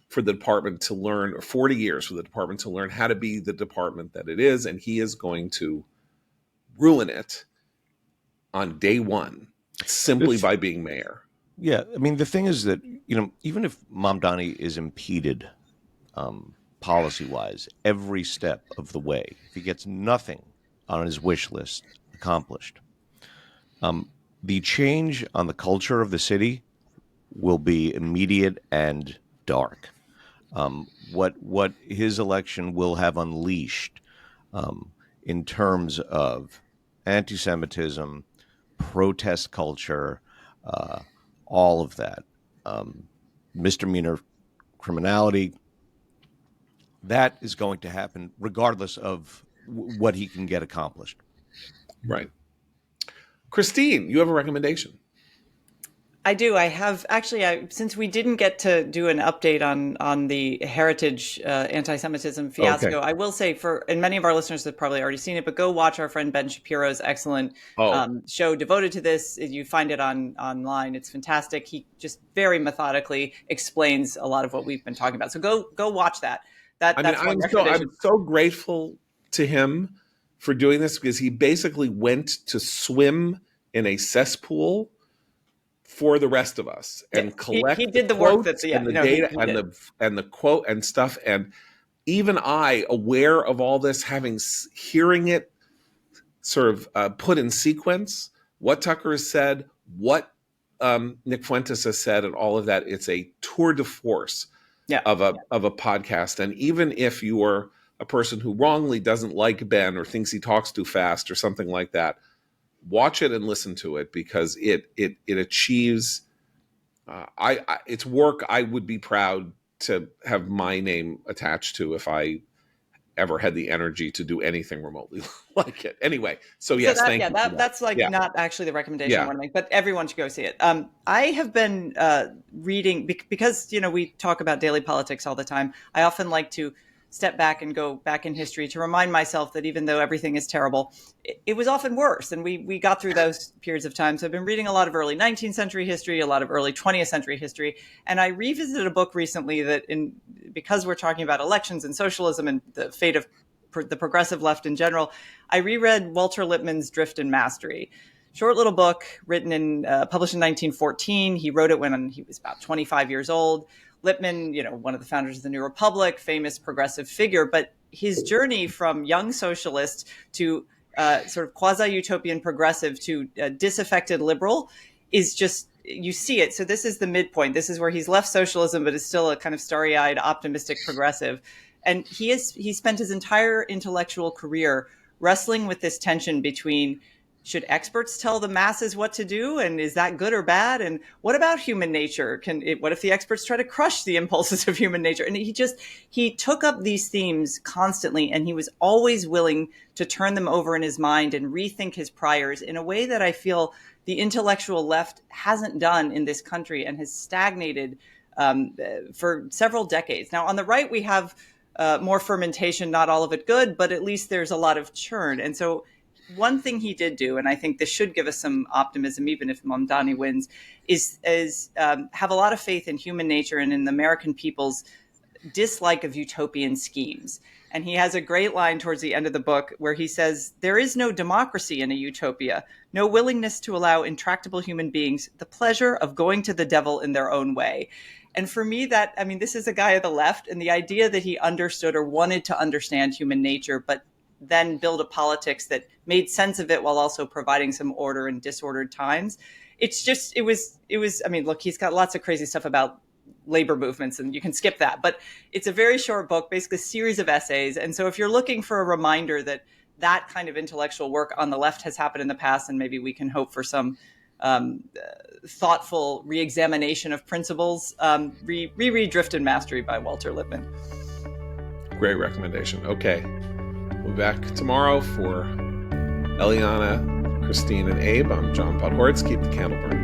for the department to learn, or 40 years for the department to learn how to be the department that it is. And he is going to ruin it on day one simply by being mayor. Yeah. I mean, the thing is that, even if Mamdani is impeded policy-wise every step of the way, if he gets nothing on his wish list accomplished, the change on the culture of the city will be immediate and dark. What his election will have unleashed in terms of anti-Semitism, protest culture, all of that, misdemeanor criminality, that is going to happen regardless of what he can get accomplished. Right. Christine, you have a recommendation. I do. I have actually, since we didn't get to do an update on the heritage anti-Semitism fiasco, Okay. I will say and many of our listeners have probably already seen it, but go watch our friend Ben Shapiro's excellent show devoted to this. You find it online. It's fantastic. He just very methodically explains a lot of what we've been talking about. So go watch that. I'm so grateful to him for doing this, because he basically went to swim in a cesspool for the rest of us and collect he did the work that and the data and the quote and stuff. And even I, aware of all this, hearing it sort of put in sequence, what Tucker has said, what Nick Fuentes has said, and all of that, it's a tour de force of a podcast. And even if you are a person who wrongly doesn't like Ben or thinks he talks too fast or something like that, watch it and listen to it, because it achieves it's work I would be proud to have my name attached to if I ever had the energy to do anything remotely like it. Anyway, so yes, thank you. That's like not actually the recommendation I want to make, but everyone should go see it. I have been reading because we talk about daily politics all the time. I often like to step back and go back in history to remind myself that even though everything is terrible, it was often worse, and we got through those periods of time. So I've been reading a lot of early 19th century history, a lot of early 20th century history, and I revisited a book recently that, because we're talking about elections and socialism and the fate of the progressive left in general, I reread Walter Lippmann's Drift and Mastery. Short little book written published in 1914. He wrote it when he was about 25 years old. Lippmann, one of the founders of the New Republic, famous progressive figure, but his journey from young socialist to sort of quasi-utopian progressive to disaffected liberal is just, you see it. So this is the midpoint. This is where he's left socialism, but is still a kind of starry-eyed, optimistic progressive. And he spent his entire intellectual career wrestling with this tension between, should experts tell the masses what to do? And is that good or bad? And what about human nature? What if the experts try to crush the impulses of human nature? And he took up these themes constantly, and he was always willing to turn them over in his mind and rethink his priors in a way that I feel the intellectual left hasn't done in this country and has stagnated for several decades. Now, on the right, we have more fermentation, not all of it good, but at least there's a lot of churn. And so one thing he did do, and I think this should give us some optimism, even if Mamdani wins, is have a lot of faith in human nature and in the American people's dislike of utopian schemes. And he has a great line towards the end of the book where he says, "There is no democracy in a utopia, no willingness to allow intractable human beings the pleasure of going to the devil in their own way." And for me, this is a guy of the left, and the idea that he understood or wanted to understand human nature, but then build a politics that made sense of it while also providing some order in disordered times. It was, look, he's got lots of crazy stuff about labor movements, and you can skip that, but it's a very short book, basically a series of essays. And so if you're looking for a reminder that that kind of intellectual work on the left has happened in the past, and maybe we can hope for some thoughtful reexamination of principles, reread Drift and Mastery by Walter Lippmann. Great recommendation. Okay. We'll be back tomorrow for Eliana, Christine, and Abe. I'm John Podhoretz. Keep the candle burning.